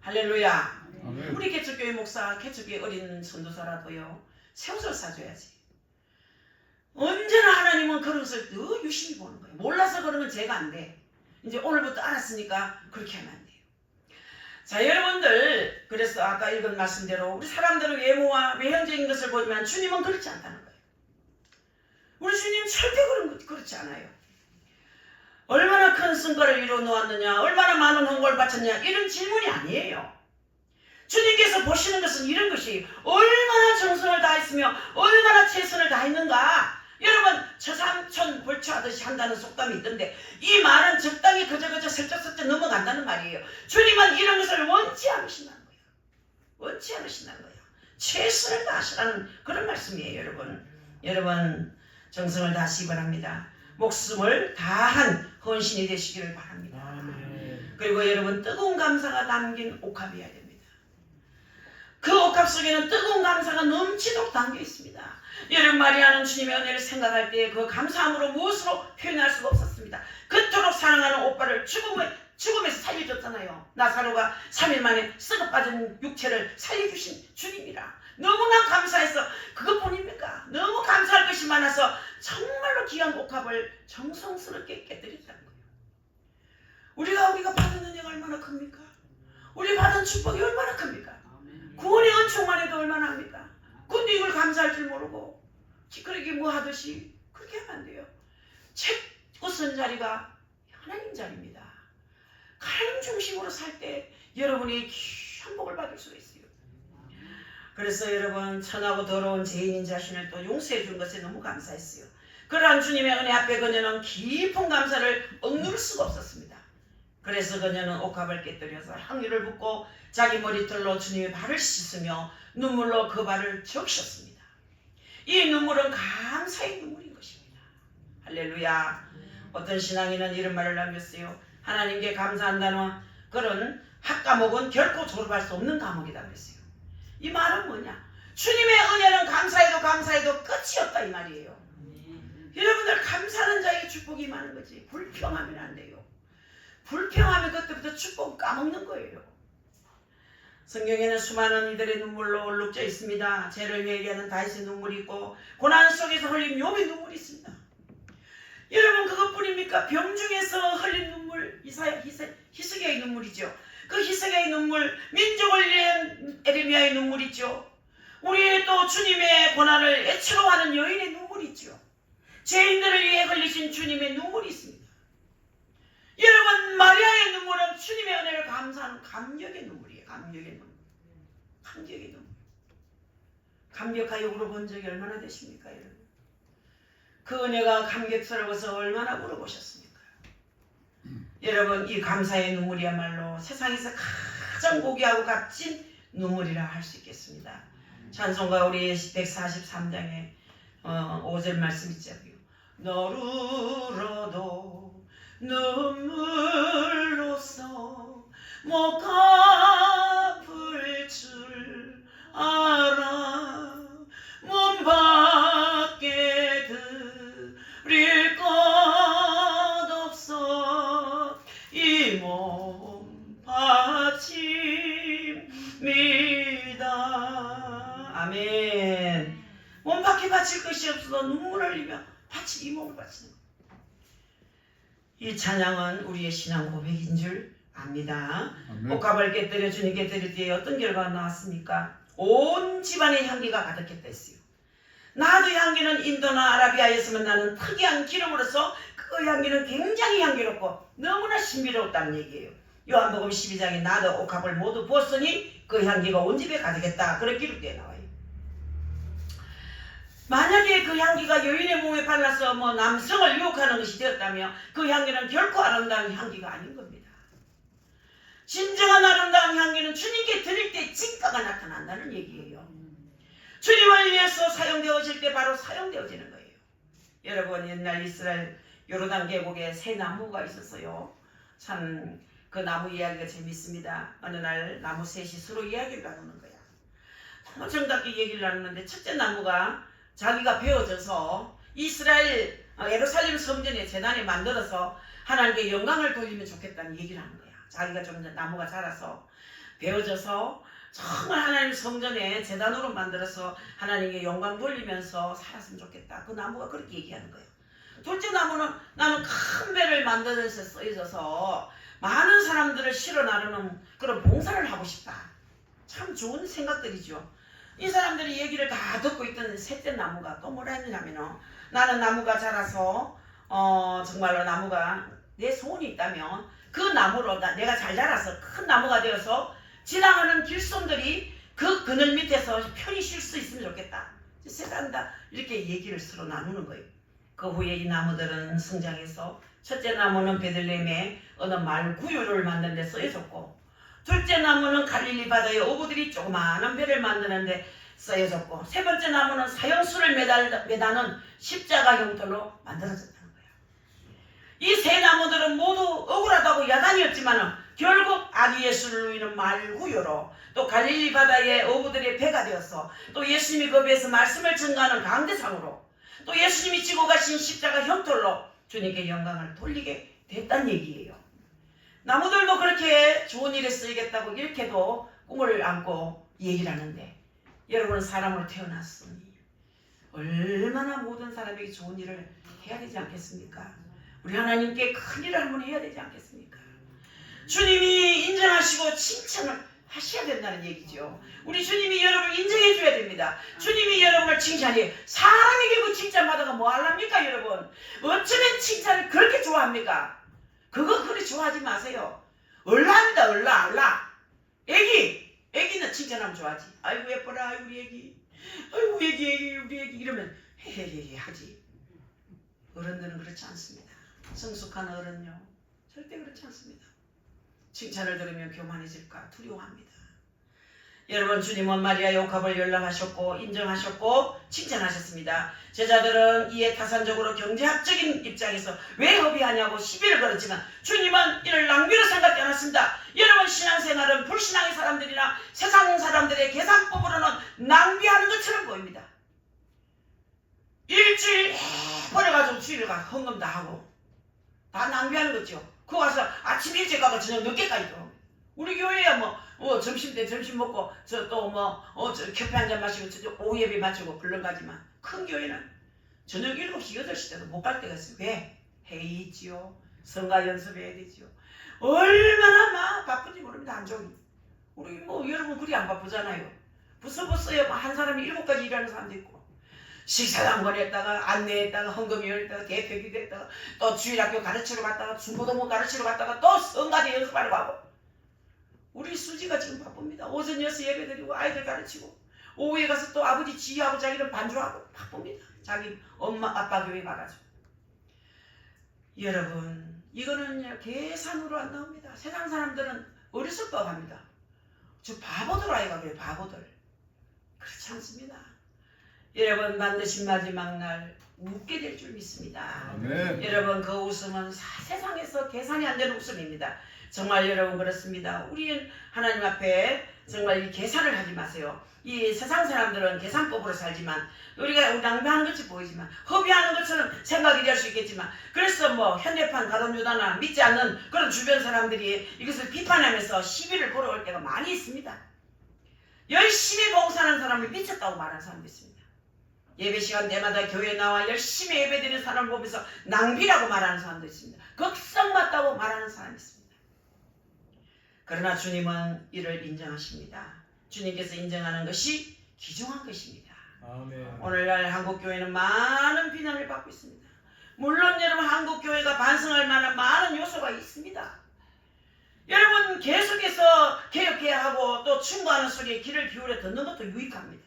할렐루야. 아멘. 우리 개척교회 목사, 개척교회 어린 선도사라도요. 새 옷을 사줘야지. 언제나 하나님은 그런 것을 더 유심히 보는 거예요. 몰라서 그러면 제가 안 돼. 이제 오늘부터 알았으니까 그렇게 하면 안 돼요. 자 여러분들 그래서 아까 읽은 말씀대로 우리 사람들은 외모와 외형적인 것을 보지만 주님은 그렇지 않다는 거예요. 우리 주님 절대 그렇지 않아요. 얼마나 큰 성과를 이루어 놓았느냐 얼마나 많은 헌금을 바쳤느냐 이런 질문이 아니에요. 주님께서 보시는 것은 이런 것이 얼마나 정성을 다했으며 얼마나 최선을 다했는가. 여러분 처삼천 벌초하듯이 한다는 속담이 있던데 이 말은 적당히 그저 슬쩍슬쩍 넘어간다는 말이에요. 주님은 이런 것을 원치 않으신다는 거예요. 원치 않으신다는 거예요. 최선을 다하시라는 그런 말씀이에요. 여러분 정성을 다하시기 바랍니다. 목숨을 다한 헌신이 되시기를 바랍니다. 그리고 여러분 뜨거운 감사가 담긴 옥합이어야 됩니다. 그 옥합 속에는 뜨거운 감사가 넘치도록 담겨 있습니다. 여러분 마리아는 주님의 은혜를 생각할 때 그 감사함으로 무엇으로 표현할 수가 없었습니다. 그토록 사랑하는 오빠를 죽음에서 살려줬잖아요. 나사로가 3일 만에 썩어 빠진 육체를 살려주신 주님이라. 너무나 감사해서 그것뿐입니까? 너무 감사할 것이 많아서 정말로 귀한 옥합을 정성스럽게 깨뜨렸다는 거예요. 우리가 받은 은혜가 얼마나 큽니까? 우리 받은 축복이 얼마나 큽니까? 구원의 은총만 해도 얼마나 합니까? 근데 이걸 감사할 줄 모르고 시끄럽게 뭐 하듯이 그렇게 하면 안 돼요. 우선 자리가 하나님 자리입니다. 하나님 중심으로 살 때 여러분이 귀한 복을 받을 수가 있어요. 그래서 여러분 천하고 더러운 죄인인 자신을 또 용서해 준 것에 너무 감사했어요. 그러한 주님의 은혜 앞에 그녀는 깊은 감사를 억누를 수가 없었습니다. 그래서 그녀는 옥합을 깨뜨려서 향유를 붓고 자기 머리털로 주님의 발을 씻으며 눈물로 그 발을 적셨습니다. 이 눈물은 감사의 눈물인 것입니다. 할렐루야. 어떤 신앙인은 이런 말을 남겼어요. 하나님께 감사한다는 그런 학과목은 결코 졸업할 수 없는 과목이다 그랬어요. 이 말은 뭐냐? 주님의 은혜는 감사해도 끝이 없다 이 말이에요. 여러분들 감사하는 자에게 축복이 많은 거지. 불평하면 안 돼요. 불평하면 그때부터 축복 까먹는 거예요. 성경에는 수많은 이들의 눈물로 얼룩져 있습니다. 죄를 회개하는 다윗의 눈물이 있고 고난 속에서 흘린 욥의 눈물이 있습니다. 여러분 그것뿐입니까? 병 중에서 흘린 눈물, 히스기야의 눈물이죠. 그 히스기야의 눈물, 민족을 위한 에레미야의 눈물이죠. 우리 또 주님의 고난을 애처로하는 여인의 눈물이 있죠. 죄인들을 위해 흘리신 주님의 눈물이 있습니다. 여러분 마리아의 눈물은 주님의 은혜를 감사하는 감격의 눈물이에요. 감격의 눈물. 감격의 눈물. 감격하여 울어본 적이 얼마나 되십니까 여러분? 그 은혜가 감격스러워서 얼마나 울어보셨습니까? 여러분 이 감사의 눈물이야말로 세상에서 가장 고귀하고 값진 눈물이라 할 수 있겠습니다. 찬송가 우리 143장에 5절 말씀 있잖아요. 너를 울어도 눈물로써 못 갚을 줄 알아 몸 밖에 드릴 것 없어 이 몸 바칩니다. 아멘. 몸 밖에 바칠 것이 없어도 눈물을 흘리며 바치 이 몸을 바치는 것. 이 찬양은 우리의 신앙 고백인 줄 압니다. 옥합을 깨뜨려 주님께 드릴 때에 어떤 결과가 나왔습니까? 온 집안의 향기가 가득했다 했어요. 나도 향기는 인도나 아라비아에서만 나는 특이한 기름으로서 그 향기는 굉장히 향기롭고 너무나 신비로웠다는 얘기예요. 요한복음 12장에 나도 옥합을 모두 부었으니 그 향기가 온 집에 가득했다. 그렇게 기록되어 나와요. 만약에 그 향기가 여인의 몸에 발라서 남성을 유혹하는 것이 되었다면 그 향기는 결코 아름다운 향기가 아닌 겁니다. 진정한 아름다운 향기는 주님께 드릴 때 진가가 나타난다는 얘기예요. 주님을 위해서 사용되어질 때 바로 사용되어지는 거예요. 여러분 옛날 이스라엘 요르단 계곡에 새 나무가 있었어요. 참 그 나무 이야기가 재밌습니다. 어느 날 나무 셋이 서로 이야기를 나누는 거야. 너무 정답게 얘기를 나누는데 첫째 나무가 자기가 베어져서 이스라엘 예루살렘 성전에 제단에 만들어서 하나님께 영광을 돌리면 좋겠다는 얘기를 하는 거야. 자기가 좀 나무가 자라서 베어져서 정말 하나님 성전에 제단으로 만들어서 하나님께 영광 돌리면서 살았으면 좋겠다. 그 나무가 그렇게 얘기하는 거예요. 둘째 나무는 나는 큰 배를 만드는 데 쓰여져서 많은 사람들을 실어 나르는 그런 봉사를 하고 싶다. 참 좋은 생각들이죠. 이 사람들이 얘기를 다 듣고 있던 셋째 나무가 또 뭐라 했느냐면은 나는 나무가 자라서 정말로 나무가 내 소원이 있다면 그 나무로 내가 잘 자라서 큰 나무가 되어서 지나가는 길손들이 그 그늘 밑에서 편히 쉴 수 있으면 좋겠다. 세단다 이렇게 얘기를 서로 나누는 거예요. 그 후에 이 나무들은 성장해서 첫째 나무는 베들레헴에 어느 마을 구유를 만드는 데 쓰여졌고 둘째 나무는 갈릴리 바다에 어부들이 조그마한 배를 만드는 데 쓰여졌고 세 번째 나무는 사형수를 매다는 십자가 형태로 만들어졌다는 거예요. 이 세 나무들은 모두 억울하다고 야단이었지만 결국 아기 예수를 누이는 마을 구유로 또 갈릴리 바다의 어부들의 배가 되어서 또 예수님이 그 배에서 말씀을 전가하는 강대상으로 또 예수님이 지고 가신 십자가 형틀로 주님께 영광을 돌리게 됐다는 얘기예요. 나무들도 그렇게 좋은 일에 쓰이겠다고 이렇게도 꿈을 안고 얘기를 하는데 여러분은 사람으로 태어났으니 얼마나 모든 사람에게 좋은 일을 해야 되지 않겠습니까? 우리 하나님께 큰 일을 한번 해야 되지 않겠습니까? 주님이 인정하시고 칭찬을 하셔야 된다는 얘기죠. 우리 주님이 여러분을 인정해 줘야 됩니다. 주님이 여러분을 칭찬해요. 사람에게 그 칭찬받아가 뭐 하랍니까 여러분? 어쩌면 칭찬을 그렇게 좋아합니까? 그거 그리 좋아하지 마세요. 얼라합니다. 얼라. 애기는 칭찬하면 좋아하지. 아이고 예뻐라 아이고 우리 애기. 아이고 애기 우리 애기 이러면 헤헤헤 하지. 어른들은 그렇지 않습니다. 성숙한 어른요 절대 그렇지 않습니다. 칭찬을 들으면 교만해질까 두려워합니다. 여러분, 주님은 마리아 요셉을 연락하셨고 인정하셨고 칭찬하셨습니다. 제자들은 이에 타산적으로 경제학적인 입장에서 왜 허비하냐고 시비를 걸었지만 주님은 이를 낭비로 생각지 않았습니다. 여러분, 신앙생활은 불신앙의 사람들이나 세상 사람들의 계산법으로는 낭비하는 것처럼 보입니다. 일주일 버려가지고 주일을 가 헌금 다 하고 다 낭비하는 거죠. 그거 가서 아침 일찍 가고 저녁 늦게까지 들어옵니다. 우리 교회야 점심 때 점심 먹고 저 또 커피 한잔 마시고 저 오후 예배 마치고 그런 가지만 큰 교회는 저녁 7시 8시 때도 못 갈 때가 있어요. 왜? 회의 있지요. 성가 연습해야 되지요. 얼마나 막 바쁜지 모릅니다. 한종이. 우리 여러분 그리 안 바쁘잖아요. 부서부서요. 한 사람이 7가지 일하는 사람도 있고 식사장관 했다가 안내했다가 헌금위원 했다가 대표기도 했다가 또 주일학교 가르치러 갔다가 중고등부 가르치러 갔다가 또 성가대 연습하러 가고 우리 수지가 지금 바쁩니다. 오전 6시 예배드리고 아이들 가르치고 오후에 가서 또 아버지 지휘하고 자기는 반주하고 바쁩니다. 자기 엄마 아빠 교회 가가지고. 여러분, 이거는 계산으로 안 나옵니다. 세상 사람들은 어리석게 합니다. 저 바보들 아이가 그래요. 바보들. 그렇지 않습니다. 여러분, 반드시 마지막 날 웃게 될 줄 믿습니다. 아멘. 여러분, 그 웃음은 세상에서 계산이 안 되는 웃음입니다. 정말 여러분 그렇습니다. 우리는 하나님 앞에 정말 이 계산을 하지 마세요. 이 세상 사람들은 계산법으로 살지만 우리가 낭비하는 것이 보이지만 허비하는 것처럼 생각이 될 수 있겠지만 그래서 현대판 가론유다나 믿지 않는 그런 주변 사람들이 이것을 비판하면서 시비를 걸어올 때가 많이 있습니다. 열심히 봉사하는 사람을 미쳤다고 말하는 사람도 있습니다. 예배 시간 때마다 교회에 나와 열심히 예배드리는 사람을 보면서 낭비라고 말하는 사람도 있습니다. 극성 맞다고 말하는 사람이 있습니다. 그러나 주님은 이를 인정하십니다. 주님께서 인정하는 것이 귀중한 것입니다. 아멘. 오늘날 한국교회는 많은 비난을 받고 있습니다. 물론 여러분 한국교회가 반성할 만한 많은 요소가 있습니다. 여러분 계속해서 개혁해야 하고 또 충고하는 소리에 귀를 기울여 듣는 것도 유익합니다.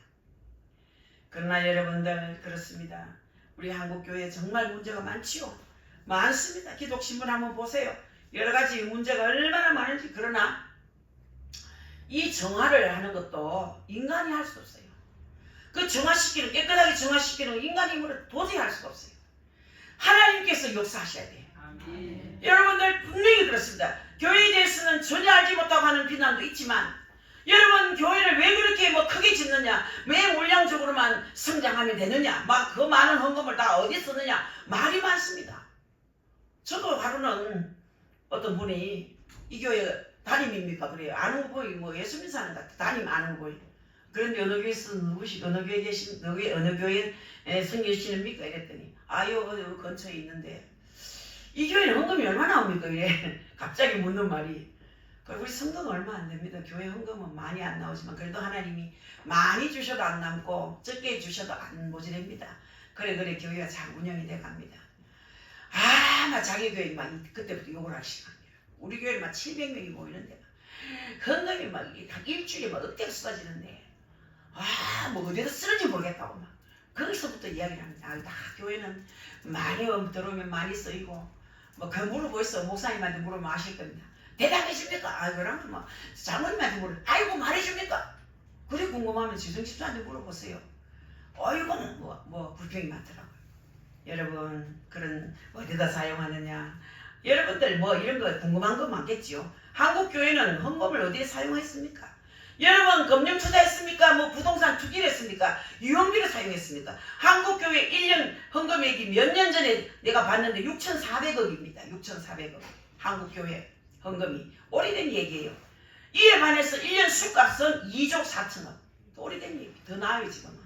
그러나 여러분들 그렇습니다. 우리 한국교회에 정말 문제가 많지요. 많습니다. 기독신문 한번 보세요. 여러 가지 문제가 얼마나 많은지. 그러나 이 정화를 하는 것도 인간이 할 수 없어요. 그 정화시키는, 깨끗하게 정화시키는 인간의 힘으로 도저히 할 수가 없어요. 하나님께서 역사하셔야 돼요. 아멘. 여러분들 분명히 그렇습니다. 교회에 대해서는 전혀 알지 못하고 하는 비난도 있지만 여러분 교회를 왜 그렇게 크게 짓느냐, 왜 물량적으로만 성장하면 되느냐, 막 그 많은 헌금을 다 어디 쓰느냐 말이 많습니다. 저도 하루는 어떤 분이 이 교회 담임입니까? 그래요. 아는 거 보이 예수님 사는 것 같아. 담임 아는 거 보이. 그런데 어느 교회에서 누구시 어느 교회 계신 어느 교회 성교시는입니까? 이랬더니 아유 근처에 있는데 이 교회는 헌금이 얼마나 나옵니까? 이래 갑자기 묻는 말이. 우리 성도는 얼마 안 됩니다. 교회 헌금은 많이 안 나오지만 그래도 하나님이 많이 주셔도 안 남고 적게 주셔도 안 모자랍니다. 그래 교회가 잘 운영이 돼 갑니다. 막 자기 교회 막 그때부터 욕을 하기 시작합니다. 우리 교회는 막 700명이 모이는데 헌금이 막 일주일에 막 억대가 쏟아지는데 어디다 쓰는지 모르겠다고 막 거기서부터 이야기를 합니다. 교회는 많이 들어오면 많이 쓰이고 그 물어보겠어. 목사님한테 물으면 아실 겁니다. 대답해 줍니까? 그러면 장모님한테 물어. 아이고 말해줍니까? 그래 궁금하면 지성집사한테 물어보세요. 아이고 불평이 많더라고요. 여러분 그런 어디다 사용하느냐. 여러분들 이런 거 궁금한 거 많겠지요. 한국 교회는 헌금을 어디에 사용했습니까? 여러분 금융 투자했습니까? 부동산 투기를 했습니까? 유흥비를 사용했습니까? 한국 교회 1년 헌금액이 몇 년 전에 내가 봤는데 6,400억입니다. 6,400억. 한국 교회 헌금이 오래된 얘기예요. 이에 반해서 1년 술값은 2조 4천억. 오래된 얘기. 더 나아요 지금은.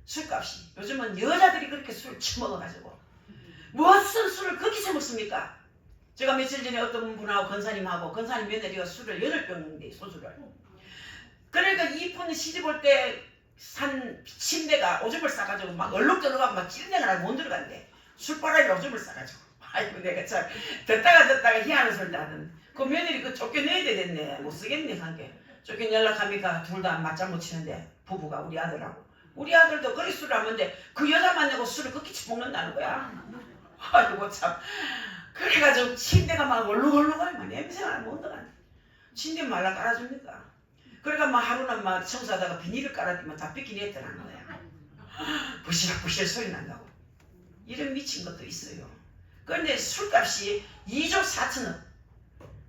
술값이. 요즘은 여자들이 그렇게 술을 처먹어가지고 무슨 술을 그렇게 처먹습니까? 제가 며칠 전에 어떤 분하고 건사님 며느리가 술을 8병 먹는데 소주를. 그러니까 이쁜 시집 올 때 산 침대가 오줌을 싸가지고 막 얼룩 들어가고 막 찔내가 나고 못 들어간대. 술바람에 오줌을 싸가지고. 아이고 내가 참 듣다가 희한한 소리를 하던. 그 며느리 쫓겨내야 되겠네. 못 쓰겠네 한게. 쫓겨 연락하니까 둘 다 맞장 못 치는데 부부가 우리 아들하고. 우리 아들도 그리 술을 안 먹는데 그 여자 만나고 술을 그렇게 처먹는다는 거야. 아이고 참. 그래가지고 침대가 막 얼룩얼룩하니 막 냄새가 나면 어떡하냐. 침대 말라 깔아줍니까? 그러니까 막 하루는 막 청소하다가 비닐을 깔았더니 다 뺏긴 했더라는 거야. 부실부실 소리 난다고. 이런 미친 것도 있어요. 그런데 술값이 2조 4천억.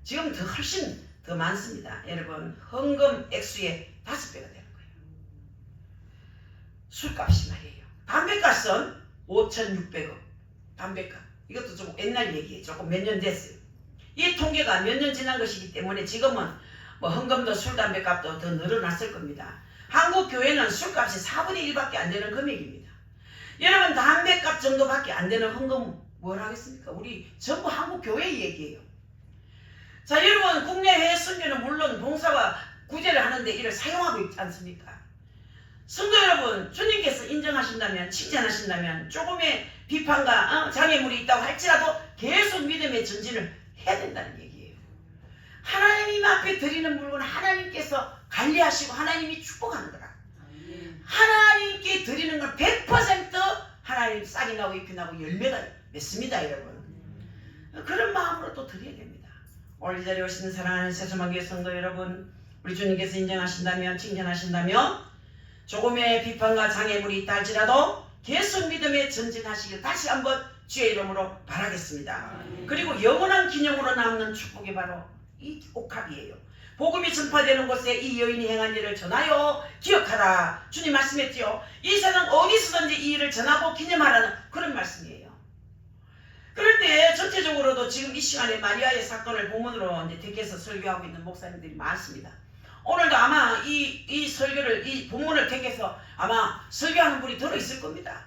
지금 더 훨씬 더 많습니다. 여러분 헌금 액수의 5배가 되는 거예요. 술값이 말이에요. 담배값은 5,600억. 담배값. 이것도 좀 옛날 얘기예요. 조금 몇 년 됐어요. 이 통계가 몇 년 지난 것이기 때문에 지금은 뭐 헌금도 술, 담배값도 더 늘어났을 겁니다. 한국 교회는 술값이 4분의 1밖에 안 되는 금액입니다. 여러분 담배값 정도밖에 안 되는 헌금 뭘 하겠습니까? 우리 전부 한국 교회 얘기예요. 자, 여러분 국내외 선교는 물론 봉사와 구제를 하는데 이를 사용하고 있지 않습니까? 성도 여러분, 주님께서 인정하신다면, 칭찬하신다면 조금의 비판과 장애물이 있다고 할지라도 계속 믿음의 전진을 해야 된다는 얘기예요. 하나님 앞에 드리는 물건 하나님께서 관리하시고 하나님이 축복하는 거라. 하나님께 드리는 건 100% 하나님 싹이 나고 잎이 나고 열매가 맺습니다, 여러분. 그런 마음으로 또 드려야 됩니다. 오늘 이 자리에 오시는 사랑하는 세수만교회 성도 여러분, 우리 주님께서 인정하신다면, 칭찬하신다면 조금의 비판과 장애물이 있다 할지라도 계속 믿음에 전진하시길 다시 한번 주의 이름으로 바라겠습니다. 그리고 영원한 기념으로 남는 축복이 바로 이 옥합이에요. 복음이 전파되는 곳에 이 여인이 행한 일을 전하여 기억하라. 주님 말씀했지요. 이 세상 어디서든지 이 일을 전하고 기념하라는 그런 말씀이에요. 그런데 전체적으로도 지금 이 시간에 마리아의 사건을 본문으로 이제 택해서 설교하고 있는 목사님들이 많습니다. 오늘도 아마 이 설교를, 이 본문을 택해서 아마 설교하는 분이 들어있을 겁니다.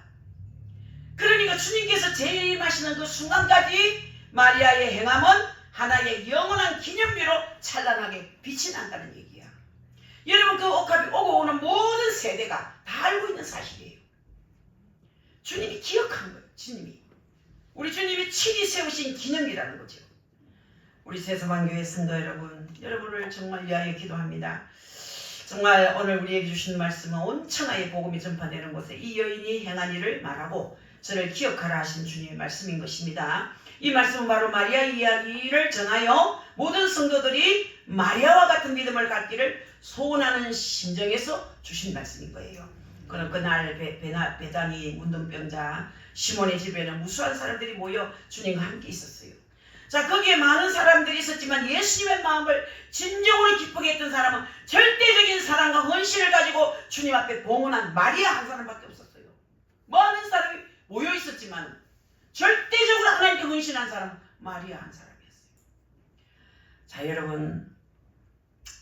그러니까 주님께서 재림하시는 그 순간까지 마리아의 행함은 하나의 영원한 기념비로 찬란하게 빛이 난다는 얘기야. 여러분 그 옥합이 오고 오는 모든 세대가 다 알고 있는 사실이에요. 주님이 기억한 거예요. 주님이. 우리 주님이 친히 세우신 기념비라는 거죠. 우리 세서방교회 성도 여러분, 여러분을 정말 위하여 기도합니다. 정말 오늘 우리에게 주신 말씀은 온 천하의 복음이 전파되는 곳에 이 여인이 행한 일을 말하고 저를 기억하라 하신 주님의 말씀인 것입니다. 이 말씀은 바로 마리아 이야기를 전하여 모든 성도들이 마리아와 같은 믿음을 갖기를 소원하는 심정에서 주신 말씀인 거예요. 그는 그날 베다니 문둥병자 시몬의 집에는 무수한 사람들이 모여 주님과 함께 있었어요. 자, 거기에 많은 사람들이 있었지만 예수님의 마음을 진정으로 기쁘게 했던 사람은 절대적인 사랑과 헌신을 가지고 주님 앞에 봉헌한 마리아 한 사람밖에 없었어요. 많은 사람이 모여 있었지만 절대적으로 하나님께 헌신한 사람은 마리아 한 사람이었어요. 자, 여러분,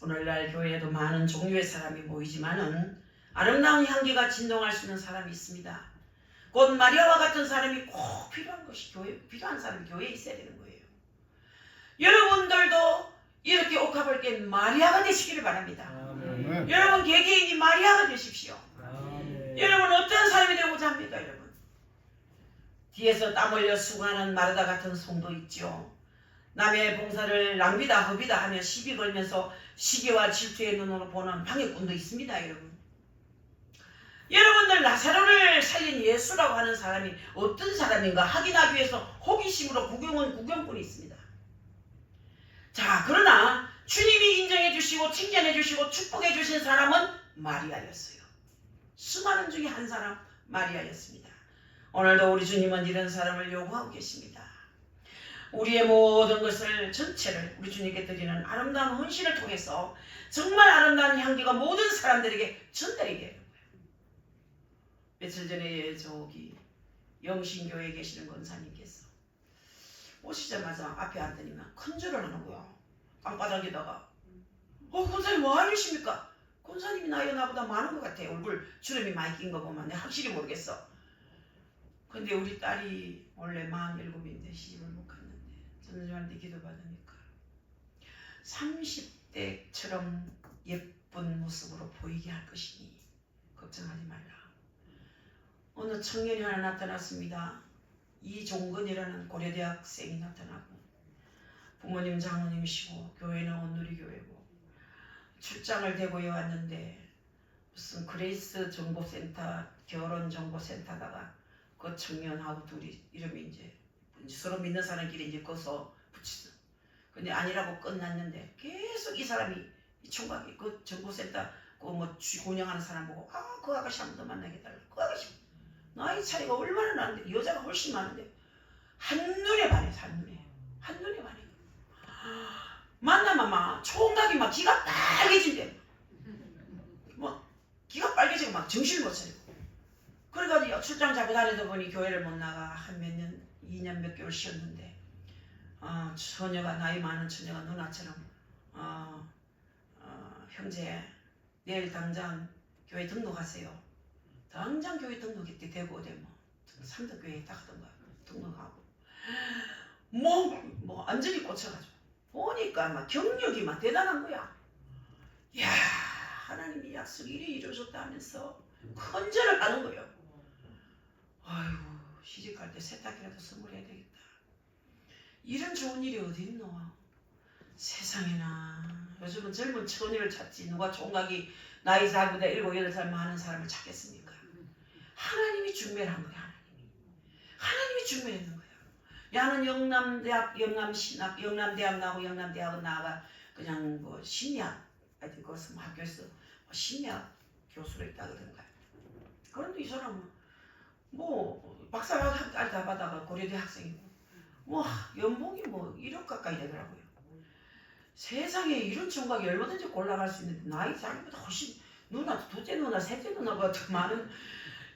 오늘날 교회에도 많은 종류의 사람이 모이지만은 아름다운 향기가 진동할 수 있는 사람이 있습니다. 곧 마리아와 같은 사람이 꼭 필요한 것이 필요한 사람이 교회에 있어야 되는 거예요. 여러분들도 이렇게 옥합을 깬 마리아가 되시기를 바랍니다. 아멘. 여러분 개개인이 마리아가 되십시오. 아멘. 여러분 어떤 사람이 되고자 합니까, 여러분? 뒤에서 땀 흘려 수고하는 마르다 같은 성도 있죠. 남의 봉사를 낭비다 허비다 하며 시비 걸면서 시기와 질투의 눈으로 보는 방해꾼도 있습니다, 여러분. 여러분들 나사로를 살린 예수라고 하는 사람이 어떤 사람인가 확인하기 위해서 호기심으로 구경은 구경꾼이 있습니다. 자, 그러나 주님이 인정해 주시고 칭찬해 주시고 축복해 주신 사람은 마리아였어요. 수많은 중에 한 사람 마리아였습니다. 오늘도 우리 주님은 이런 사람을 요구하고 계십니다. 우리의 모든 것을 전체를 우리 주님께 드리는 아름다운 헌신을 통해서 정말 아름다운 향기가 모든 사람들에게 전달이 되는 거예요. 며칠 전에 저기 영신교회에 계시는 권사님께서 오시자마자 앞에 앉더니만 큰절을 하는 거야. 땅바닥에다가. 권사님 뭐 하십니까? 권사님이 나이가 나보다 많은 것 같아. 얼굴 주름이 많이 낀 거 보면 내가 확실히 모르겠어. 근데 우리 딸이 원래 47인데 시집을 못 갔는데 전주한테 기도받으니까 30대처럼 예쁜 모습으로 보이게 할 것이니 걱정하지 말라. 어느 청년이 하나 나타났습니다. 이종근이라는 고려대학생이 나타나고 부모님 장모님이시고 교회는 온누리교회고 출장을 대구에 왔는데 무슨 그레이스 정보센터 결혼정보센터다가 그 청년하고 둘이 이름이 이제 서로 믿는 사람끼리 이제 거기서 붙였어. 근데 아니라고 끝났는데 계속 이 사람이 이 총각이 그 정보센터 그뭐 운영하는 사람 보고 그 아가씨 한 번 더 만나겠다. 그 아가씨 나이 차이가 얼마나 나는데 여자가 훨씬 많은데 한눈에 반해서 한눈에 반해. 만나면 막 총각이 막 기가 빨개진대. 뭐 기가 빨개지고 막 정신을 못 차리고. 그래가지고 출장 잡고 다니다 보니 교회를 못 나가 한 몇 년, 2년 몇 개월 쉬었는데 처녀가 나이 많은 처녀가 누나처럼 형제 내일 당장 교회 등록하세요. 당장 교회 등록했대. 대구 어디 뭐 삼덕교회에 딱 하던가 등록하고 뭐 완전히 꽂혀가지고 보니까 막 경력이 막 대단한 거야. 이야 하나님이 약속 이리 이루어졌다면서 큰절을 하는 거예요. 아이고 시집갈 때 세탁기라도 선물해야 되겠다. 이런 좋은 일이 어디 있노? 세상에나 요즘은 젊은 처녀를 찾지 누가 총각이 나이 자기보다 7, 8살 많은 사람을 찾겠습니까? 하나님이 준비한 거야. 하나님이 준비했는 거야. 야는 영남대학, 영남신학, 영남대학 나고 영남대학은 나가 그냥 뭐 심리학 하여튼 거기서 뭐 학교에서 뭐 심리학 교수로 있다 그러던가. 그런데 이 사람은 뭐 박사학위 다 받아가 고려대 학생이고 뭐 연봉이 뭐 1억 가까이 되더라고요. 세상에 이런 총각이 얼마든지 골라갈 수 있는데 나이 자기보다 훨씬 누나, 둘째 누나, 셋째 누나보다 더 많은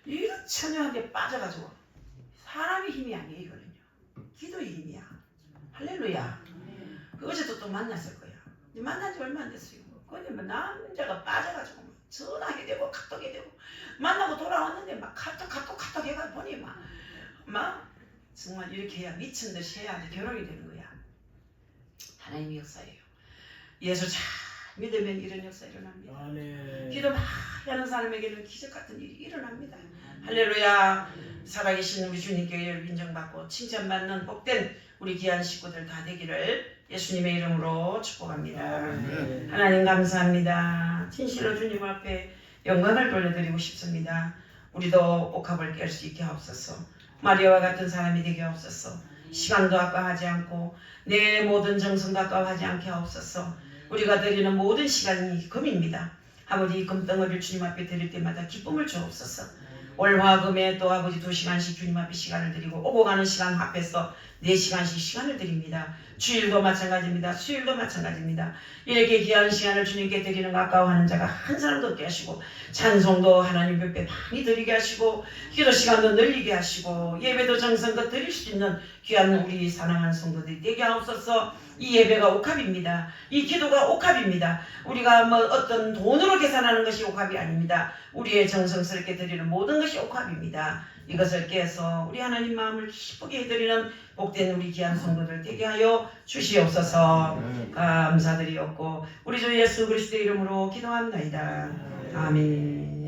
이런 처녀한테 빠져가지고 사람의 힘이 아니에요. 이거는요. 기도의 힘이야. 할렐루야. 어제도 또 만났을 거야. 만난 지 얼마 안 됐어요. 근데 뭐 남자가 빠져가지고 막 전화해 되고 카톡해 되고 만나고 돌아왔는데 막 카톡 해가 보니 막 정말 이렇게 해야 미친 듯이 해야 결혼이 되는 거야. 하나님의 역사예요. 예수 잘 믿으면 이런 역사 일어납니다. 아멘. 기도 많이 하는 사람에게는 기적 같은 일이 일어납니다. 할렐루야. 살아계신 우리 주님께 인정받고 칭찬받는 복된 우리 귀한 식구들 다 되기를 예수님의 이름으로 축복합니다. 아멘. 하나님 감사합니다. 진실로 주님 앞에 영광을 돌려드리고 싶습니다. 우리도 옥합을 깰 수 있게 하옵소서. 마리아와 같은 사람이 되게 하옵소서. 시간도 아까워하지 않고 내 모든 정성도 아까워하지 않게 하옵소서. 우리가 드리는 모든 시간이 금입니다. 아버지 금덩어리를 주님 앞에 드릴 때마다 기쁨을 주옵소서. 올 화금에 또 아버지 2시간씩 주님 앞에 시간을 드리고 오고 가는 시간 합해서 4시간씩 시간을 드립니다. 주일도 마찬가지입니다. 수일도 마찬가지입니다. 이렇게 귀한 시간을 주님께 드리는 아까워하는 자가 한 사람도 없게 하시고 찬송도 하나님 옆에 많이 드리게 하시고 기도 시간도 늘리게 하시고 예배도 정성껏 드릴 수 있는 귀한 우리 사랑하는 성도들이 되게 하옵소서. 이 예배가 옥합입니다. 이 기도가 옥합입니다. 우리가 뭐 어떤 돈으로 계산하는 것이 옥합이 아닙니다. 우리의 정성스럽게 드리는 모든 것이 옥합입니다. 이것을 깨서 우리 하나님 마음을 기쁘게 해드리는 복된 우리 귀한 성도들 되게 하여 주시옵소서. 감사드리옵고 우리 주 예수 그리스도의 이름으로 기도합나이다. 아멘.